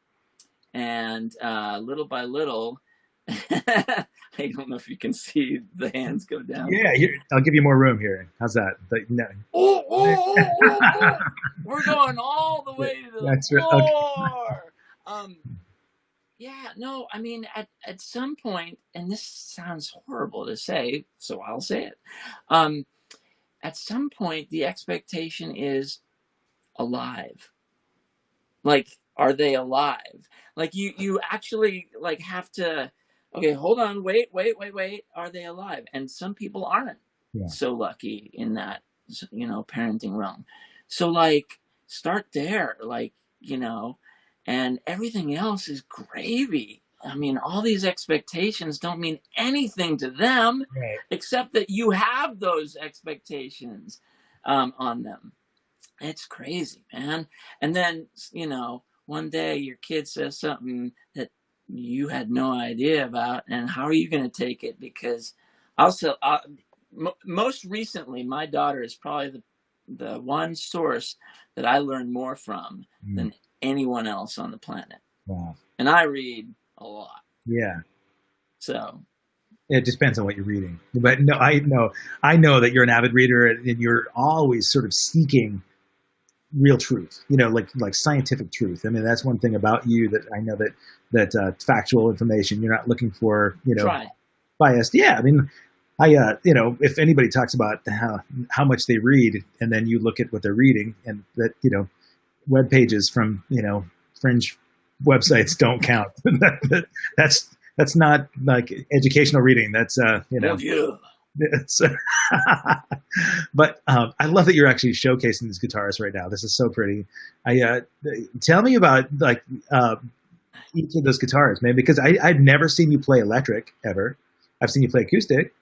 B: and little by little. I don't know if you can see the hands go down.
A: Yeah, I'll give you more room here. How's that? No.
B: We're going all the way to the floor. Okay. Yeah, no, I mean, at some point, and this sounds horrible to say, so I'll say it. at some point the expectation is alive. Like, are they alive? Like, you actually like have to, okay, hold on, wait, are they alive? And some people aren't
A: Yeah.
B: so lucky in that, parenting realm. So like, start there, like, and everything else is gravy. I mean, all these expectations don't mean anything to them,
A: Right.
B: except that you have those expectations on them. It's crazy, man. And then, one day your kid says something that you had no idea about, and how are you going to take it? Because also, most recently, my daughter is probably the one source that I learn more from than anyone else on the planet.
A: Wow.
B: And I read a lot.
A: Yeah.
B: So
A: it depends on what you're reading. But no, I know that you're an avid reader and you're always sort of seeking real truth, like scientific truth. I mean, that's one thing about you that I know that factual information. You're not looking for,
B: try.
A: biased. Yeah, I mean, if anybody talks about how much they read, and then you look at what they're reading, and that web pages from fringe websites don't count. That's not like educational reading. That's It's, but I love that you're actually showcasing these guitars right now. This is so pretty. Tell me about like each of those guitars, man, because I've never seen you play electric ever. I've seen you play acoustic.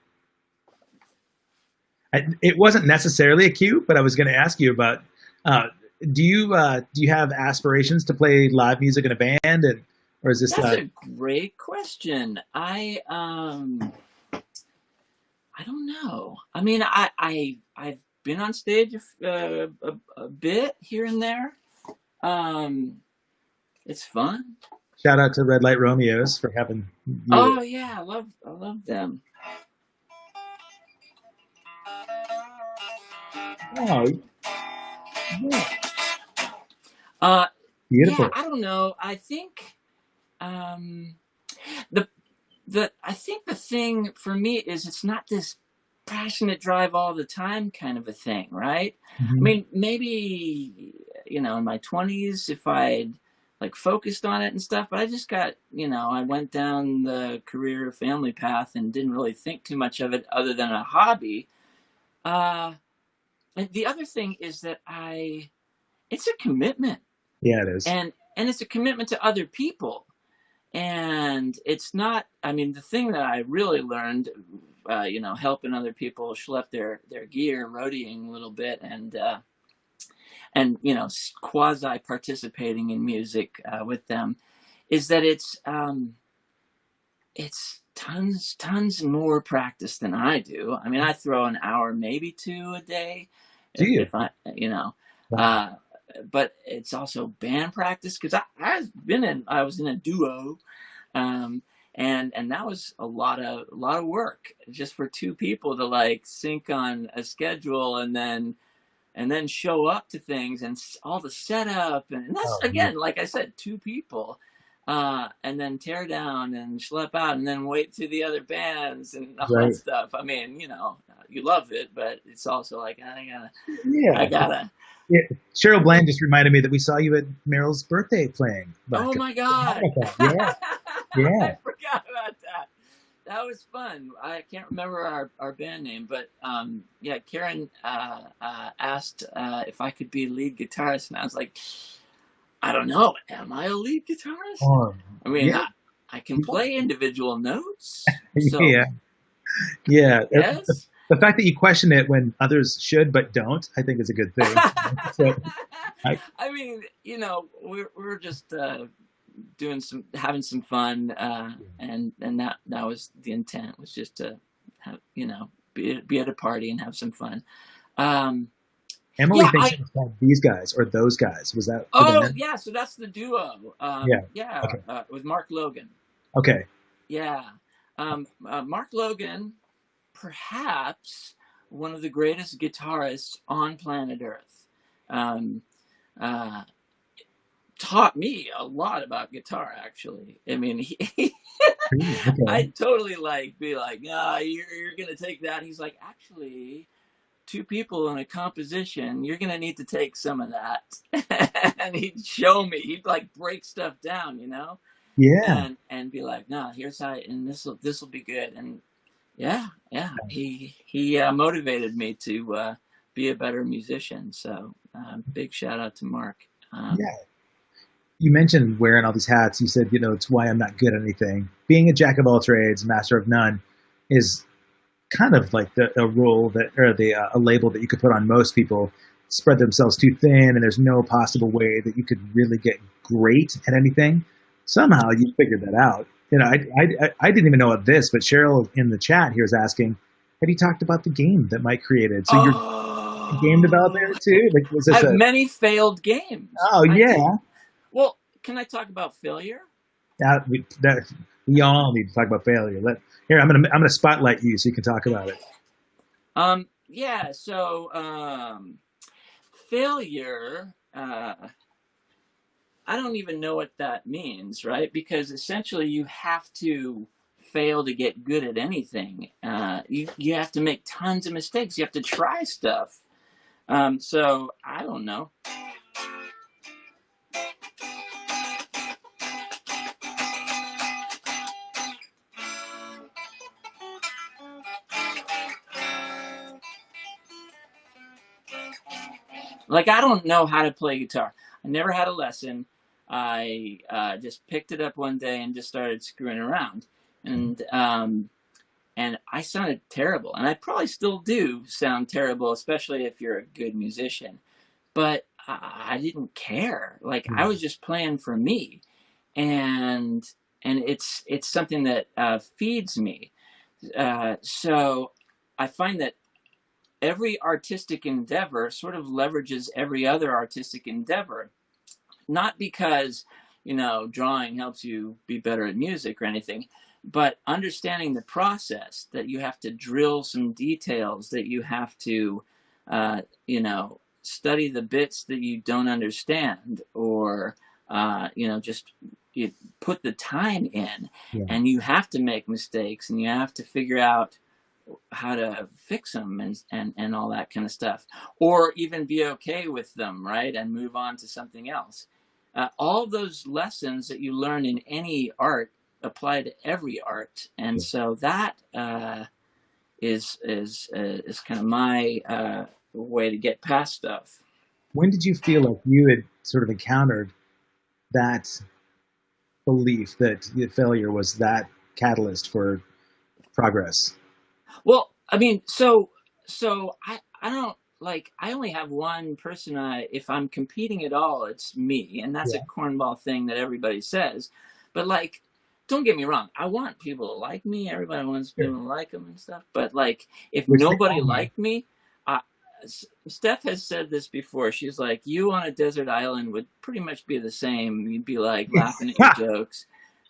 A: It wasn't necessarily a cue, but I was going to ask you about. Do you have aspirations to play live music in a band, or is this?
B: That's a great question. I don't know. I mean, I've been on stage a bit here and there. It's fun.
A: Shout out to Red Light Romeos for having you.
B: Oh yeah, I love them.
A: Oh, yeah. Beautiful.
B: Yeah, I don't know. I think the thing for me is it's not this passionate drive all the time kind of a thing, right?
A: Mm-hmm.
B: I mean, maybe in my 20s if I'd like focused on it and stuff, but I just got I went down the career family path and didn't really think too much of it other than a hobby. And the other thing is that it's a commitment.
A: Yeah, it is.
B: And it's a commitment to other people. And it's not, I mean, the thing that I really learned, helping other people schlep their gear, roadieing a little bit, and quasi participating in music with them, is that it's tons more practice than I do. I mean, I throw an hour, maybe two a day, if I, wow. But it's also band practice because I was in a duo, and that was a lot of work just for two people to like sync on a schedule and then show up to things and all the setup and that's again, like I said, two people, and then tear down and schlep out and then wait to the other bands and all that stuff. I mean, you love it, but it's also like I gotta.
A: Yeah. Cheryl Bland just reminded me that we saw you at Meryl's birthday playing.
B: Oh my God!
A: Yeah,
B: I forgot about that. That was fun. I can't remember our band name, but yeah, Karen asked if I could be lead guitarist, and I was like, I don't know. Am I a lead guitarist? I mean, yeah. I can play individual notes. So,
A: yeah.
B: Yes.
A: The fact that you question it when others should but don't, I think is a good thing.
B: I mean, we're just having some fun, and that was the intent, was just to have, be at a party and have some fun.
A: Emily thinks it was called These Guys or Those Guys. Was that?
B: Oh yeah, so that's the duo.
A: Yeah. Okay.
B: With Mark Logan.
A: Okay.
B: Yeah, Mark Logan, perhaps one of the greatest guitarists on planet Earth. Taught me a lot about guitar, actually. I mean, okay. I'd totally be like, you're going to take that. He's like, actually, two people in a composition, you're going to need to take some of that. And he'd show me, he'd like break stuff down, you know,
A: Yeah.
B: and be like, no, here's how, and this will be good. And yeah, he motivated me to be a better musician. So big shout out to Mark.
A: Yeah. You mentioned wearing all these hats. You said, it's why I'm not good at anything. Being a jack of all trades, master of none, is kind of like a role that, or a label that you could put on most people. Spread themselves too thin, and there's no possible way that you could really get great at anything. Somehow you figured that out. I didn't even know of this, but Cheryl in the chat here is asking, have you talked about the game that Mike created? So you're a game developer too? Like, was
B: I
A: this
B: have many failed games.
A: Oh, yeah.
B: Well, can I talk about failure?
A: We all need to talk about failure. Here, I'm gonna spotlight you so you can talk about it.
B: Yeah. So failure. I don't even know what that means, right? Because essentially, you have to fail to get good at anything. You have to make tons of mistakes. You have to try stuff. So I don't know. Like, I don't know how to play guitar. I never had a lesson. I just picked it up one day and just started screwing around. And I sounded terrible. And I probably still do sound terrible, especially if you're a good musician. But I didn't care. Like, I was just playing for me. And it's something that feeds me. So I find that every artistic endeavor sort of leverages every other artistic endeavor, not because, drawing helps you be better at music or anything, but understanding the process, that you have to drill some details, that you have to, study the bits that you don't understand, or, just you put the time in, and you have to make mistakes, and you have to figure out how to fix them and all that kind of stuff, or even be okay with them, right, and move on to something else. All those lessons that you learn in any art apply to every art, and so that is kind of my way to get past stuff.
A: When did you feel like you had sort of encountered that belief that failure was that catalyst for progress?
B: Well, I mean, so I don't, like, I only have one person. If I'm competing at all, it's me, and that's a cornball thing that everybody says. But, like, don't get me wrong, I want people to like me. Everybody wants people to like them and stuff. But, like, if nobody liked me, Steph has said this before. She's like, you on a desert island would pretty much be the same. You'd be like laughing at your jokes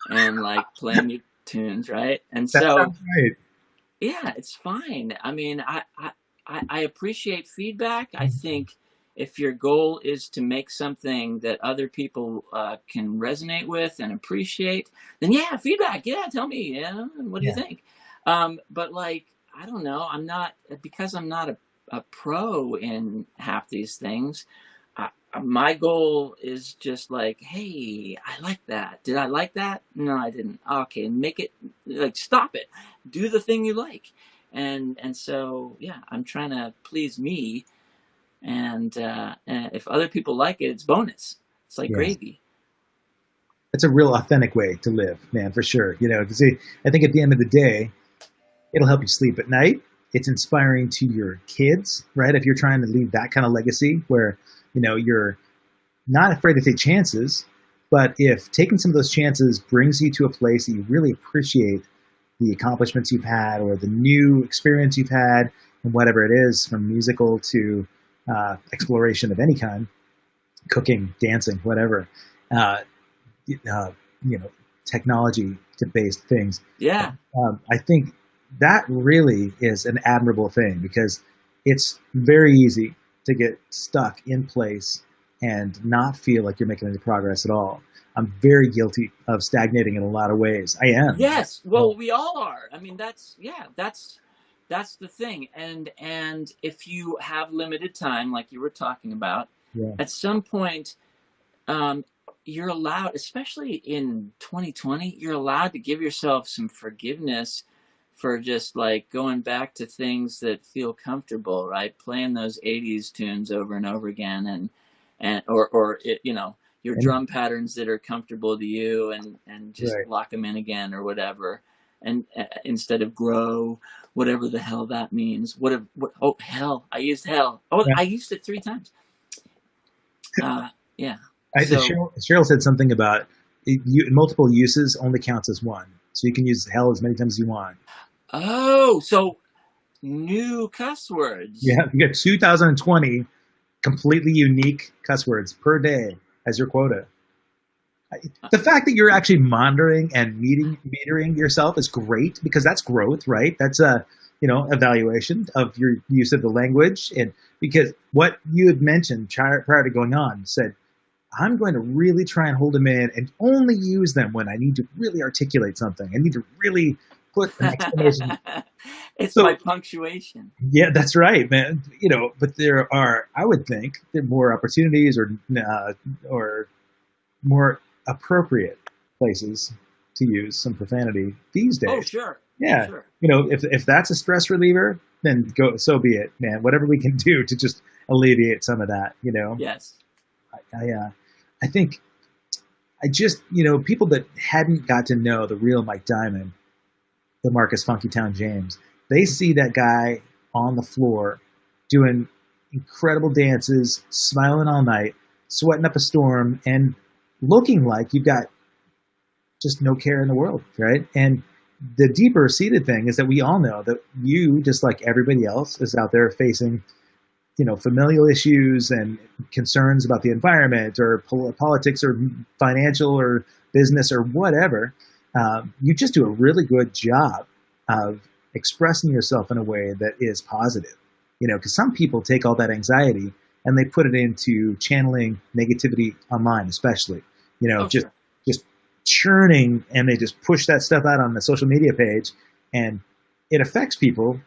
B: and like playing your tunes, right? And
A: that
B: so.
A: Sounds right.
B: Yeah, it's fine. I mean, I appreciate feedback. I think if your goal is to make something that other people can resonate with and appreciate, then yeah, feedback. Yeah, tell me. Yeah, what do you think? But, like, I don't know. Because I'm not a pro in half these things. My goal is just like, hey, I like that. Did I like that? No, I didn't. Okay, make it, like, stop it. Do the thing you like. And so, yeah, I'm trying to please me. And if other people like it, it's bonus. It's like gravy.
A: It's a real authentic way to live, man, for sure. Because I think at the end of the day, it'll help you sleep at night. It's inspiring to your kids, right? If you're trying to leave that kind of legacy where, you're not afraid to take chances, but if taking some of those chances brings you to a place that you really appreciate the accomplishments you've had or the new experience you've had, and whatever it is, from musical to exploration of any kind, cooking, dancing, whatever, technology-based things.
B: Yeah.
A: I think that really is an admirable thing, because it's very easy to get stuck in place and not feel like you're making any progress at all. I'm very guilty of stagnating in a lot of ways. I am.
B: Yes. Well, we all are. I mean, that's that's the thing. And if you have limited time, like you were talking about,
A: Yeah.
B: at some point, um, you're allowed, especially in 2020, you're allowed to give yourself some forgiveness for just like going back to things that feel comfortable, right? Playing those 80s tunes over and over again, or it, your
A: And
B: drum patterns that are comfortable to you, and just
A: right.
B: lock them in again or whatever. And instead of grow, whatever the hell that means. Oh, hell, I used hell. Oh,
A: Yeah.
B: I used it 3 times. Yeah. So,
A: Cheryl said something about multiple uses only counts as one. So you can use hell as many times as you want.
B: oh, so new cuss words.
A: Yeah, you get 2020 completely unique cuss words per day as your quota. The fact that you're actually monitoring and metering yourself is great because that's growth, right? That's a evaluation of your use of the language, and because what you had mentioned prior to going on said, I'm going to really try and hold them in and only use them when I need to really articulate something. I need to really put an exclamation.
B: It's my
A: So
B: punctuation.
A: yeah, that's right, man. But there are, I would think, there are more opportunities or more appropriate places to use some profanity these
B: Oh,
A: days.
B: sure.
A: Yeah,
B: Sure.
A: if that's a stress reliever, then go. So be it, man. Whatever we can do to just alleviate some of that.
B: Yes.
A: I think I just people that hadn't got to know the real Mike Diamond, the Marcus Funky Town James, they see that guy on the floor doing incredible dances, smiling all night, sweating up a storm, and looking like you've got just no care in the world, right? And the deeper seated thing is that we all know that you, just like everybody else, is out there facing, familial issues and concerns about the environment or politics or financial or business or whatever. You just do a really good job of expressing yourself in a way that is positive. Because some people take all that anxiety and they put it into channeling negativity online, especially.
B: Oh,
A: Just
B: sure.
A: just churning, and they just push that stuff out on the social media page, and it affects people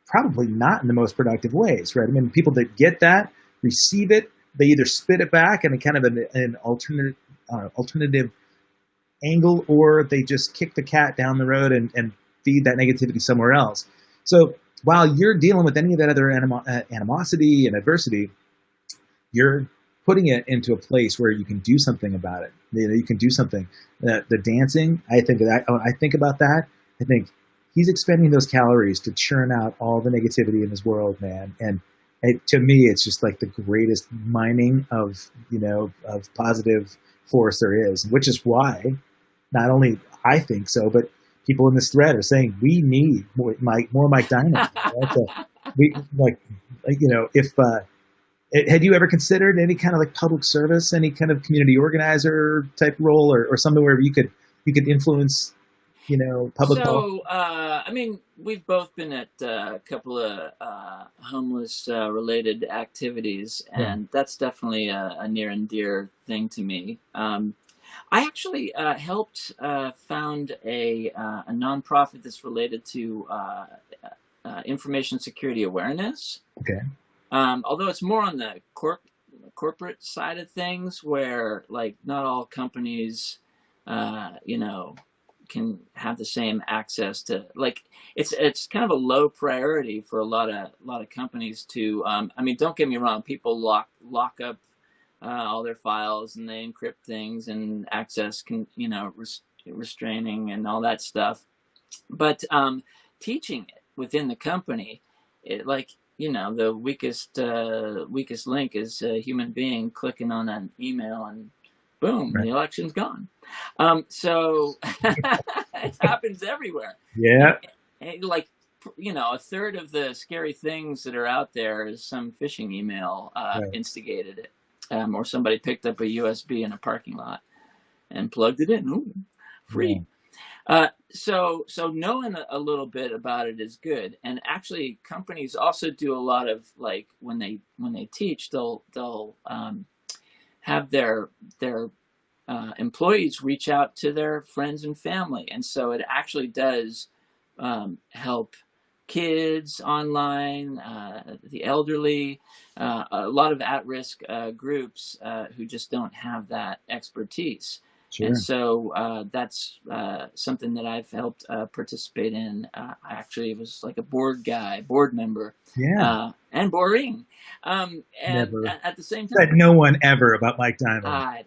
A: probably not in the most productive ways, right? I mean, people that get that, receive it, they either spit it back in a kind of an alternative angle, or they just kick the cat down the road and feed that negativity somewhere else. So while you're dealing with any of that other animosity and adversity, you're putting it into a place where you can do something about it. You can do something. The dancing, I think about that. I think he's expending those calories to churn out all the negativity in his world, man. And to me, it's just like the greatest mining of positive force there is, which is why not only I think so, but people in this thread are saying we need more Mike Diamond. Right? So we if had you ever considered any kind of like public service, any kind of community organizer type role, or something where you could influence, public policy?
B: So, I mean, we've both been at a couple of homeless related activities,
A: Yeah.
B: and that's definitely a near and dear thing to me. I actually helped found a nonprofit that's related to information security awareness.
A: Okay.
B: Although it's more on the corporate side of things, where like not all companies, can have the same access to, like, it's kind of a low priority for a lot of companies to. I mean, don't get me wrong, people lock up all their files and they encrypt things and access restraining and all that stuff, but teaching it within the company, like, the weakest link is a human being clicking on an email and boom,
A: Right.
B: the election's gone. So it happens everywhere.
A: Yeah.
B: And like, a third of the scary things that are out there is some phishing email
A: Right.
B: instigated it, or somebody picked up a USB in a parking lot and plugged it in. Ooh,
A: Yeah.
B: free. So knowing a little bit about it is good. And actually, companies also do a lot of, like, when they teach, they'll have their employees reach out to their friends and family, and so it actually does help kids online, the elderly, a lot of at-risk groups who just don't have that expertise. And
A: Sure.
B: so that's something that I've helped participate in. I actually was like a board member,
A: Yeah.
B: and boring. And
A: Never
B: at the same
A: said
B: time,
A: no one ever about Mike Diamond.
B: I,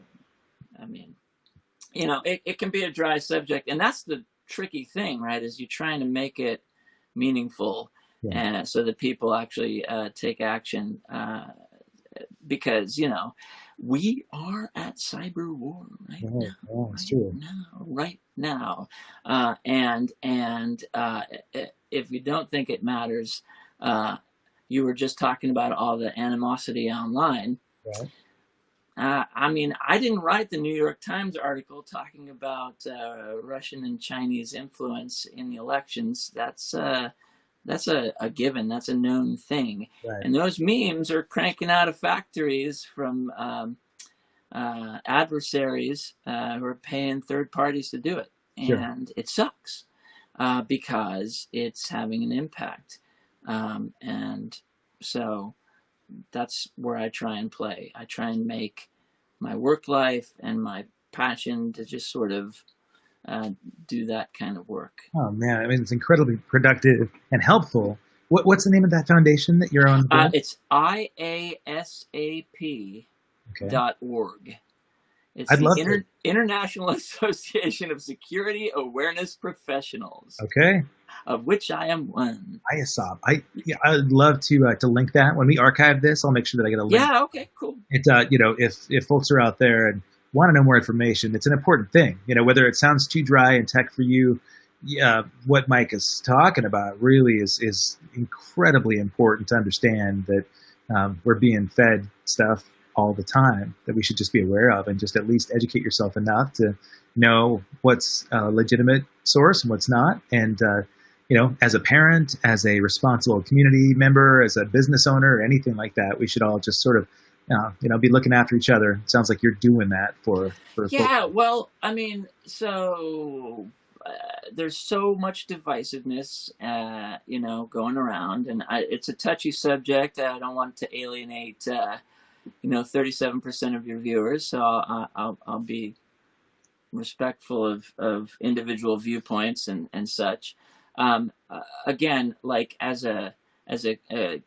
B: I mean, it can be a dry subject, and that's the tricky thing, right? Is you're trying to make it meaningful,
A: Yeah.
B: and so that people actually take action, because we are at cyber war right
A: Right.
B: now,
A: Yeah, it's true.
B: right now, and if you don't think it matters, you were just talking about all the animosity online.
A: Right.
B: I mean, I didn't write the New York Times article talking about Russian and Chinese influence in the elections. That's a given. That's a known thing.
A: Right.
B: And those memes are cranking out of factories from adversaries who are paying third parties to do it.
A: Sure.
B: And it sucks because it's having an impact. And so that's where I try and play. I try and make my work life and my passion to just sort of do that kind of work.
A: Oh man, I mean it's incredibly productive and helpful. What's the name of that foundation that you're on?
B: It's IASAP.org.
A: Okay.
B: It's
A: I'd
B: the
A: love to.
B: International Association of Security Awareness Professionals,
A: Okay.
B: of which I am one.
A: ISOP. I'd love to link that when we archive this. I'll make sure that I get a link.
B: Yeah. Okay. Cool.
A: It's if folks are out there and want to know more information, it's an important thing. Whether it sounds too dry and tech for you, what Mike is talking about really is incredibly important to understand that we're being fed stuff all the time that we should just be aware of, and just at least educate yourself enough to know what's a legitimate source and what's not. And as a parent, as a responsible community member, as a business owner, or anything like that, we should all just sort of be looking after each other. It sounds like you're doing that for
B: yeah
A: folks.
B: Well, I mean, so there's so much divisiveness going around, and it's a touchy subject. I don't want to alienate 37% of your viewers, so I'll be respectful of individual viewpoints and such. Again, like as a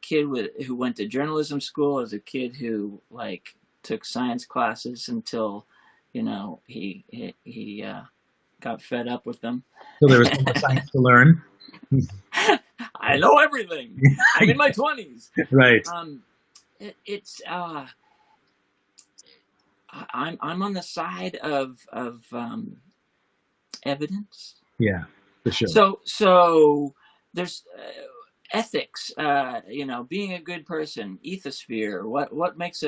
B: kid who went to journalism school, as a kid who took science classes until he got fed up with them.
A: So there was no more science to learn.
B: I know everything. I'm in my 20s.
A: Right.
B: I'm on the side of evidence.
A: Yeah, for sure.
B: So there's ethics. Being a good person, ethosphere. What makes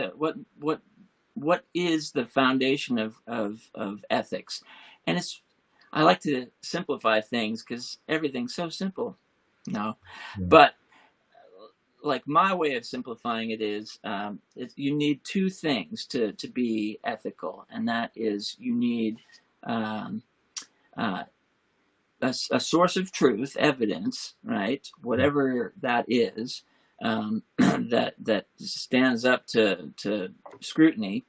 B: what is the foundation of ethics? And I like to simplify things because everything's so simple. No, yeah. But my way of simplifying it is you need two things to be ethical, and that is you need a source of truth, evidence, right? Whatever that is, that stands up to scrutiny,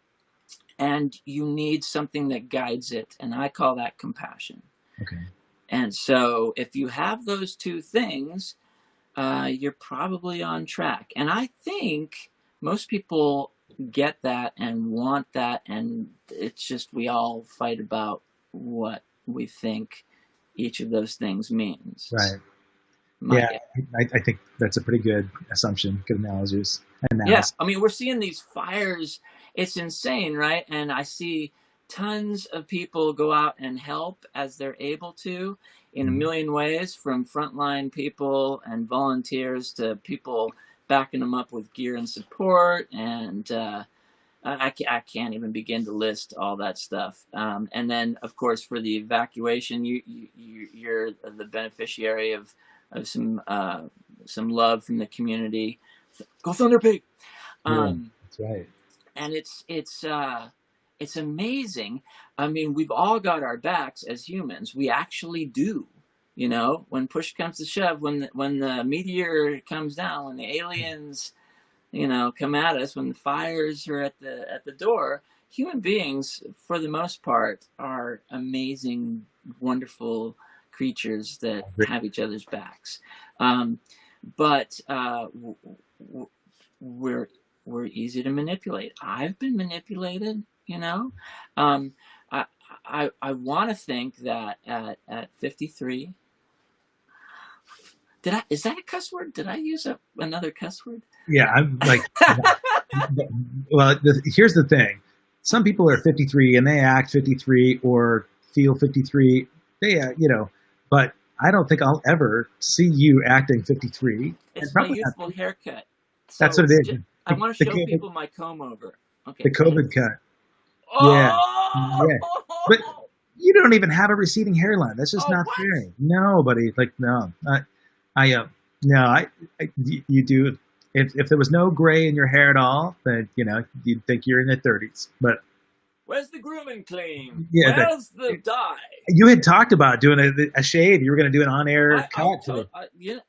B: and you need something that guides it, and I call that compassion.
A: Okay.
B: And so if you have those two things, you're probably on track. And I think most people get that and want that, and it's just we all fight about what we think each of those things means.
A: Right. I think that's a pretty good assumption, good analysis.
B: Yeah, I mean, we're seeing these fires. It's insane, right? And I see tons of people go out and help as they're able to in a million ways, from frontline people and volunteers to people backing them up with gear and support. And I can't even begin to list all that stuff. And then, of course, for the evacuation, you're the beneficiary of some love from the community. Go Thunder Pig!
A: That's right.
B: And it's amazing. I mean, we've all got our backs as humans. We actually do. when push comes to shove, when the meteor comes down, when the aliens, come at us, when the fires are at the door, human beings, for the most part, are amazing, wonderful creatures that have each other's backs. But we're easy to manipulate. I've been manipulated. Um, I want to think that at 53. Is that a cuss word? Did I use another cuss word?
A: Yeah, I'm like, well, here's the thing. Some people are 53 and they act 53 or feel 53. They, but I don't think I'll ever see you acting 53.
B: It's my youthful haircut. So
A: that's what it is.
B: I want to show people my comb over. Okay.
A: The COVID cut.
B: Oh!
A: Yeah. But you don't even have a receding hairline. That's just not fair. No, buddy. Like, no. You do. If there was no gray in your hair at all, then you'd think you're in the 30s. But
B: where's the grooming cream? Yeah, where's the dye?
A: You had talked about doing a shave. You were going to do an on-air cut.
B: Yeah.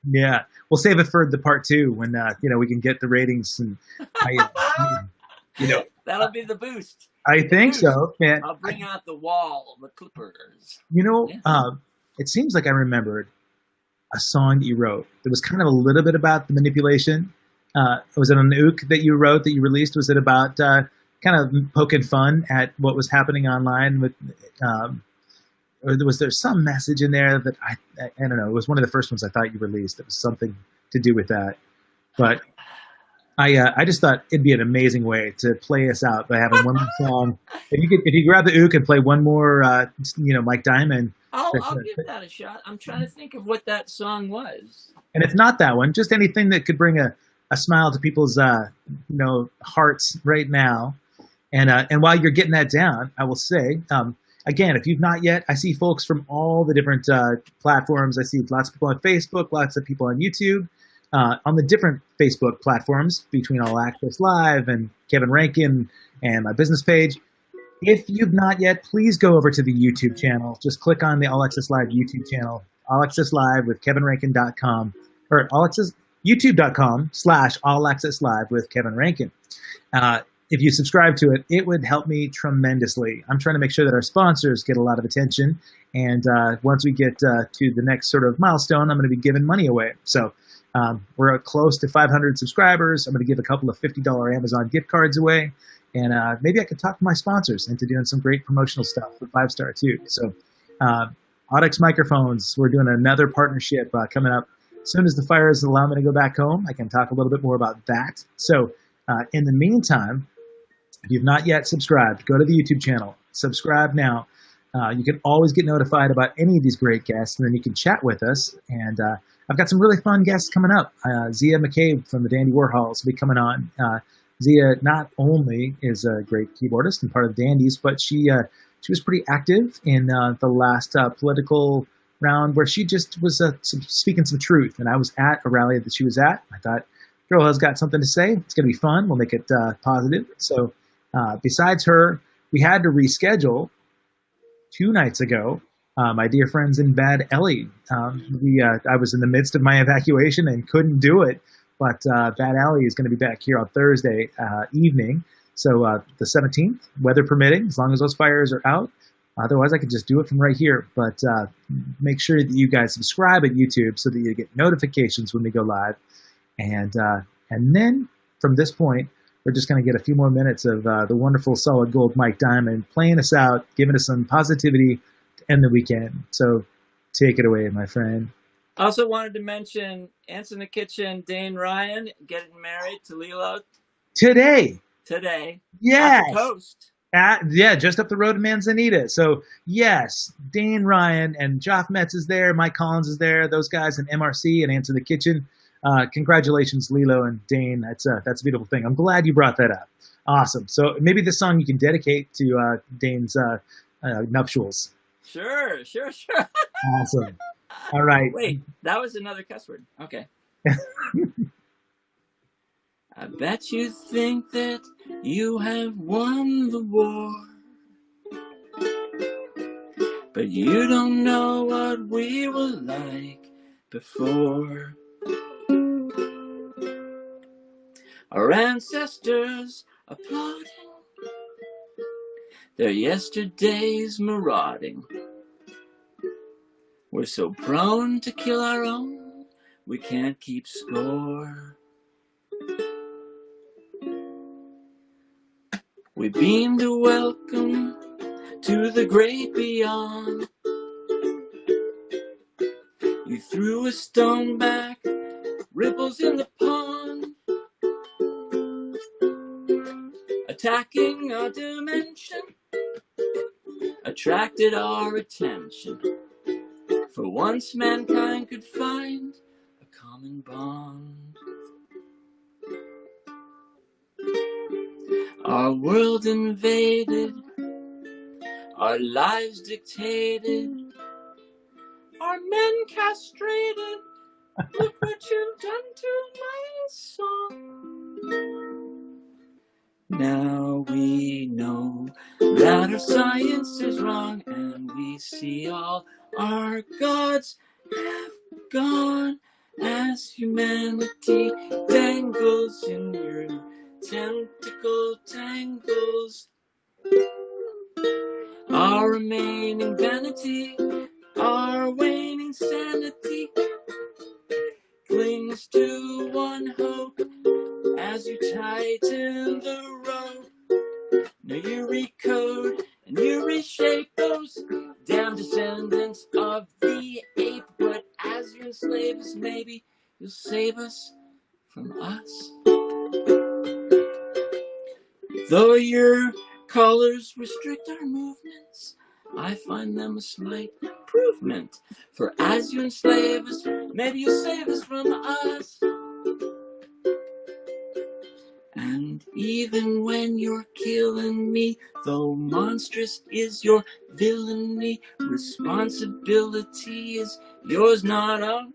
A: Yeah, we'll save it for the part 2 when we can get the ratings and
B: that'll be the boost.
A: I think so, man.
B: I'll bring out the wall, the clippers.
A: It seems like I remembered a song that you wrote that was kind of a little bit about the manipulation. Was it an ook that you wrote that you released? Was it about kind of poking fun at what was happening online with, or was there some message in there that I don't know? It was one of the first ones I thought you released. It was something to do with that, but I just thought it'd be an amazing way to play us out by having one more song. If you grab the ook and play one more, Mike Diamond.
B: I'll give that a shot. I'm trying to think of what that song was.
A: And if not that one, just anything that could bring a smile to people's hearts right now. And while you're getting that down, I will say, again, if you've not yet, I see folks from all the different platforms. I see lots of people on Facebook, lots of people on YouTube, on the different Facebook platforms between All Access Live and Kevin Rankin and my business page. If you've not yet, please go over to the YouTube channel. Just click on the All Access Live YouTube channel, All Access Live with KevinRankin.com, or YouTube.com/All Access Live with Kevin Rankin. If you subscribe to it, it would help me tremendously. I'm trying to make sure that our sponsors get a lot of attention. And once we get to the next sort of milestone, I'm going to be giving money away. So we're close to 500 subscribers. I'm going to give a couple of $50 Amazon gift cards away. And maybe I could talk to my sponsors into doing some great promotional stuff for 5-star too. So Audix Microphones, we're doing another partnership coming up. As soon as the fires allow me to go back home, I can talk a little bit more about that. So in the meantime, if you've not yet subscribed, go to the YouTube channel. Subscribe now. You can always get notified about any of these great guests, and then you can chat with us. And I've got some really fun guests coming up. Zia McCabe from the Dandy Warhols will be coming on. Zia not only is a great keyboardist and part of the Dandies, but she was pretty active in the last political round where she just was speaking some truth. And I was at a rally that she was at. I thought, girl has got something to say. It's going to be fun. We'll make it positive. So besides her, we had to reschedule 2 nights ago. My dear friends in Bad Ellie. I was in the midst of my evacuation and couldn't do it. But Bad Alley is going to be back here on Thursday evening. So the 17th, weather permitting, as long as those fires are out. Otherwise, I could just do it from right here. But make sure that you guys subscribe at YouTube so that you get notifications when we go live. And then from this point, we're just going to get a few more minutes of the wonderful solid gold Mike Diamond playing us out, giving us some positivity to end the weekend. So take it away, my friend.
B: I also wanted to mention Ants in the Kitchen, Dane Ryan getting married to Lilo.
A: Today.
B: Yes. Off the coast.
A: Just up the road in Manzanita. So, yes, Dane Ryan and Joff Metz is there. Mike Collins is there. Those guys in MRC and Ants in the Kitchen. Congratulations, Lilo and Dane. That's a beautiful thing. I'm glad you brought that up. Awesome. So maybe this song you can dedicate to Dane's nuptials.
B: Sure.
A: Awesome. All right.
B: Wait, that was another cuss word. Okay. I bet you think that you have won the war, But you don't know what we were like before. Our ancestors applauding their yesterdays marauding. We're so prone to kill our own, we can't keep score. We beamed a welcome to the great beyond. You threw a stone back, ripples in the pond, attacking our dimension, attracted our attention. For once mankind could find a common bond. Our world invaded, our lives dictated, our men castrated. Look what you've done to my song. Now we know that our science is wrong, and we see all our gods have gone as humanity dangles in your tentacle tangles. Our remaining vanity, our waning sanity, clings to one hope as you tighten the rope. Now you recode and you reshape those damn descendants of the ape. But as you enslave us, maybe you'll save us from us. Though your colors restrict our movements, I find them a slight improvement. For as you enslave us, maybe you'll save us from us. And even when you're killing me, though monstrous is your villainy, responsibility is yours, not ours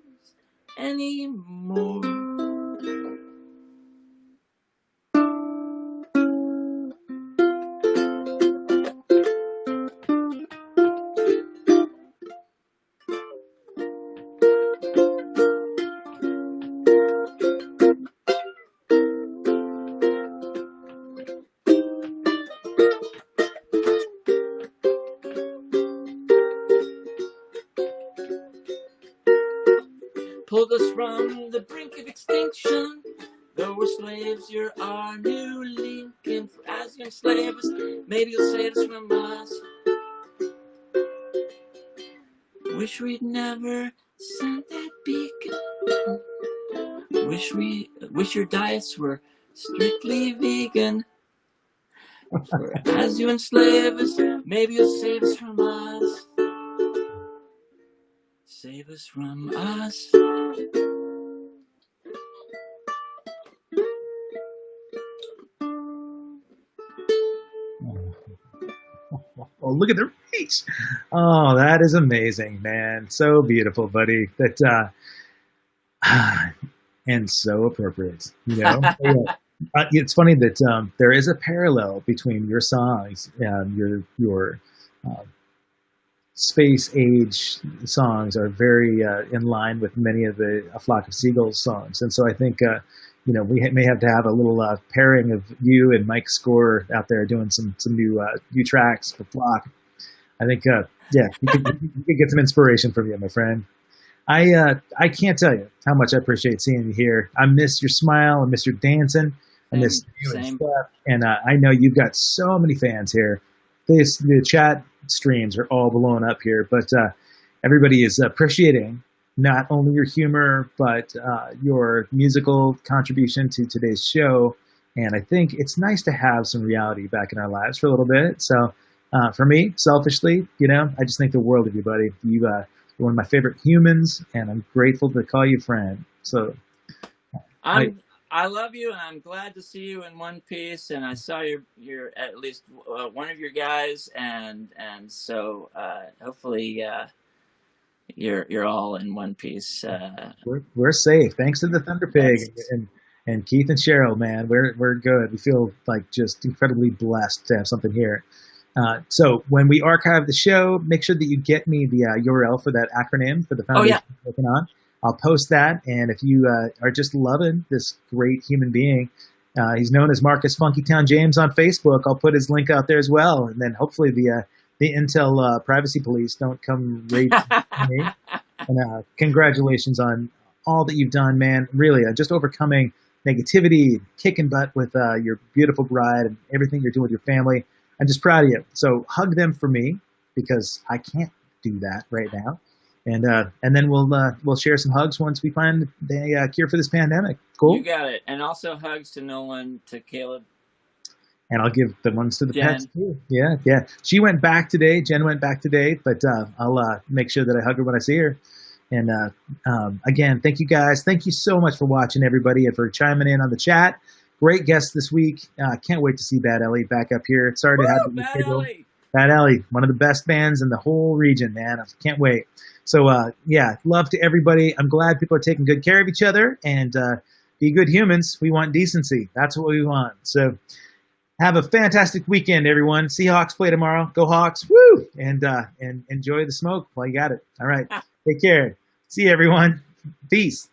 B: anymore. Pulled us from the brink of extinction. Though we're slaves, you're our new Lincoln. For as you enslave us, maybe you'll save us from us. Wish we'd never sent that beacon. Wish your diets were strictly vegan. For as you enslave us, maybe you'll save us from us. Save us from us.
A: Oh, look at the reach. Oh, that is amazing, man. So beautiful, buddy. That and so appropriate, you know. It's funny that there is a parallel between your songs and your uh, space age songs are very in line with many of the A Flock of Seagulls songs, and so I think we may have to have a little pairing of you and Mike Score out there doing some new tracks for Flock. I think yeah, you could get some inspiration from you, my friend. I can't tell you how much I appreciate seeing you here. I miss your smile. I miss your dancing. I miss you and stuff. And I know you've got so many fans here. The chat streams are all blowing up here, but everybody is appreciating not only your humor, but your musical contribution to today's show. And I think it's nice to have some reality back in our lives for a little bit. So for me, selfishly, I just think the world of you, buddy. You're one of my favorite humans, and I'm grateful to call you friend. So
B: I love you, and I'm glad to see you in one piece. And I saw you're at least one of your guys, and so hopefully you're all in one piece.
A: We're safe, thanks to the Thunder Pig and Keith and Cheryl. Man, we're good. We feel like just incredibly blessed to have something here. So when we archive the show, make sure that you get me the URL for that acronym for the
B: Oh
A: foundation
B: yeah.
A: I'm working on. I'll post that, and if you are just loving this great human being, he's known as Marcus Funkytown James on Facebook. I'll put his link out there as well, and then hopefully the Intel privacy police don't come raid me. And congratulations on all that you've done, man. Really, just overcoming negativity, kicking butt with your beautiful bride, and everything you're doing with your family. I'm just proud of you. So hug them for me because I can't do that right now. And then we'll share some hugs once we find the cure for this pandemic. Cool.
B: You got it. And also hugs to Nolan, to Caleb.
A: And I'll give the ones to the
B: Jen.
A: pets too. Yeah, yeah. She went back today. Jen went back today, but I'll make sure that I hug her when I see her. And again, thank you guys. Thank you so much for watching, everybody, and for chiming in on the chat. Great guest this week. Can't wait to see Bad Ellie back up here. Sorry to have to reschedule. Bad Ellie, one of the best bands in the whole region, man. I can't wait. So, yeah, love to everybody. I'm glad people are taking good care of each other and be good humans. We want decency. That's what we want. So have a fantastic weekend, everyone. Seahawks play tomorrow. Go Hawks. Woo! And enjoy the smoke while you got it. All right. Take care. See you, everyone. Peace.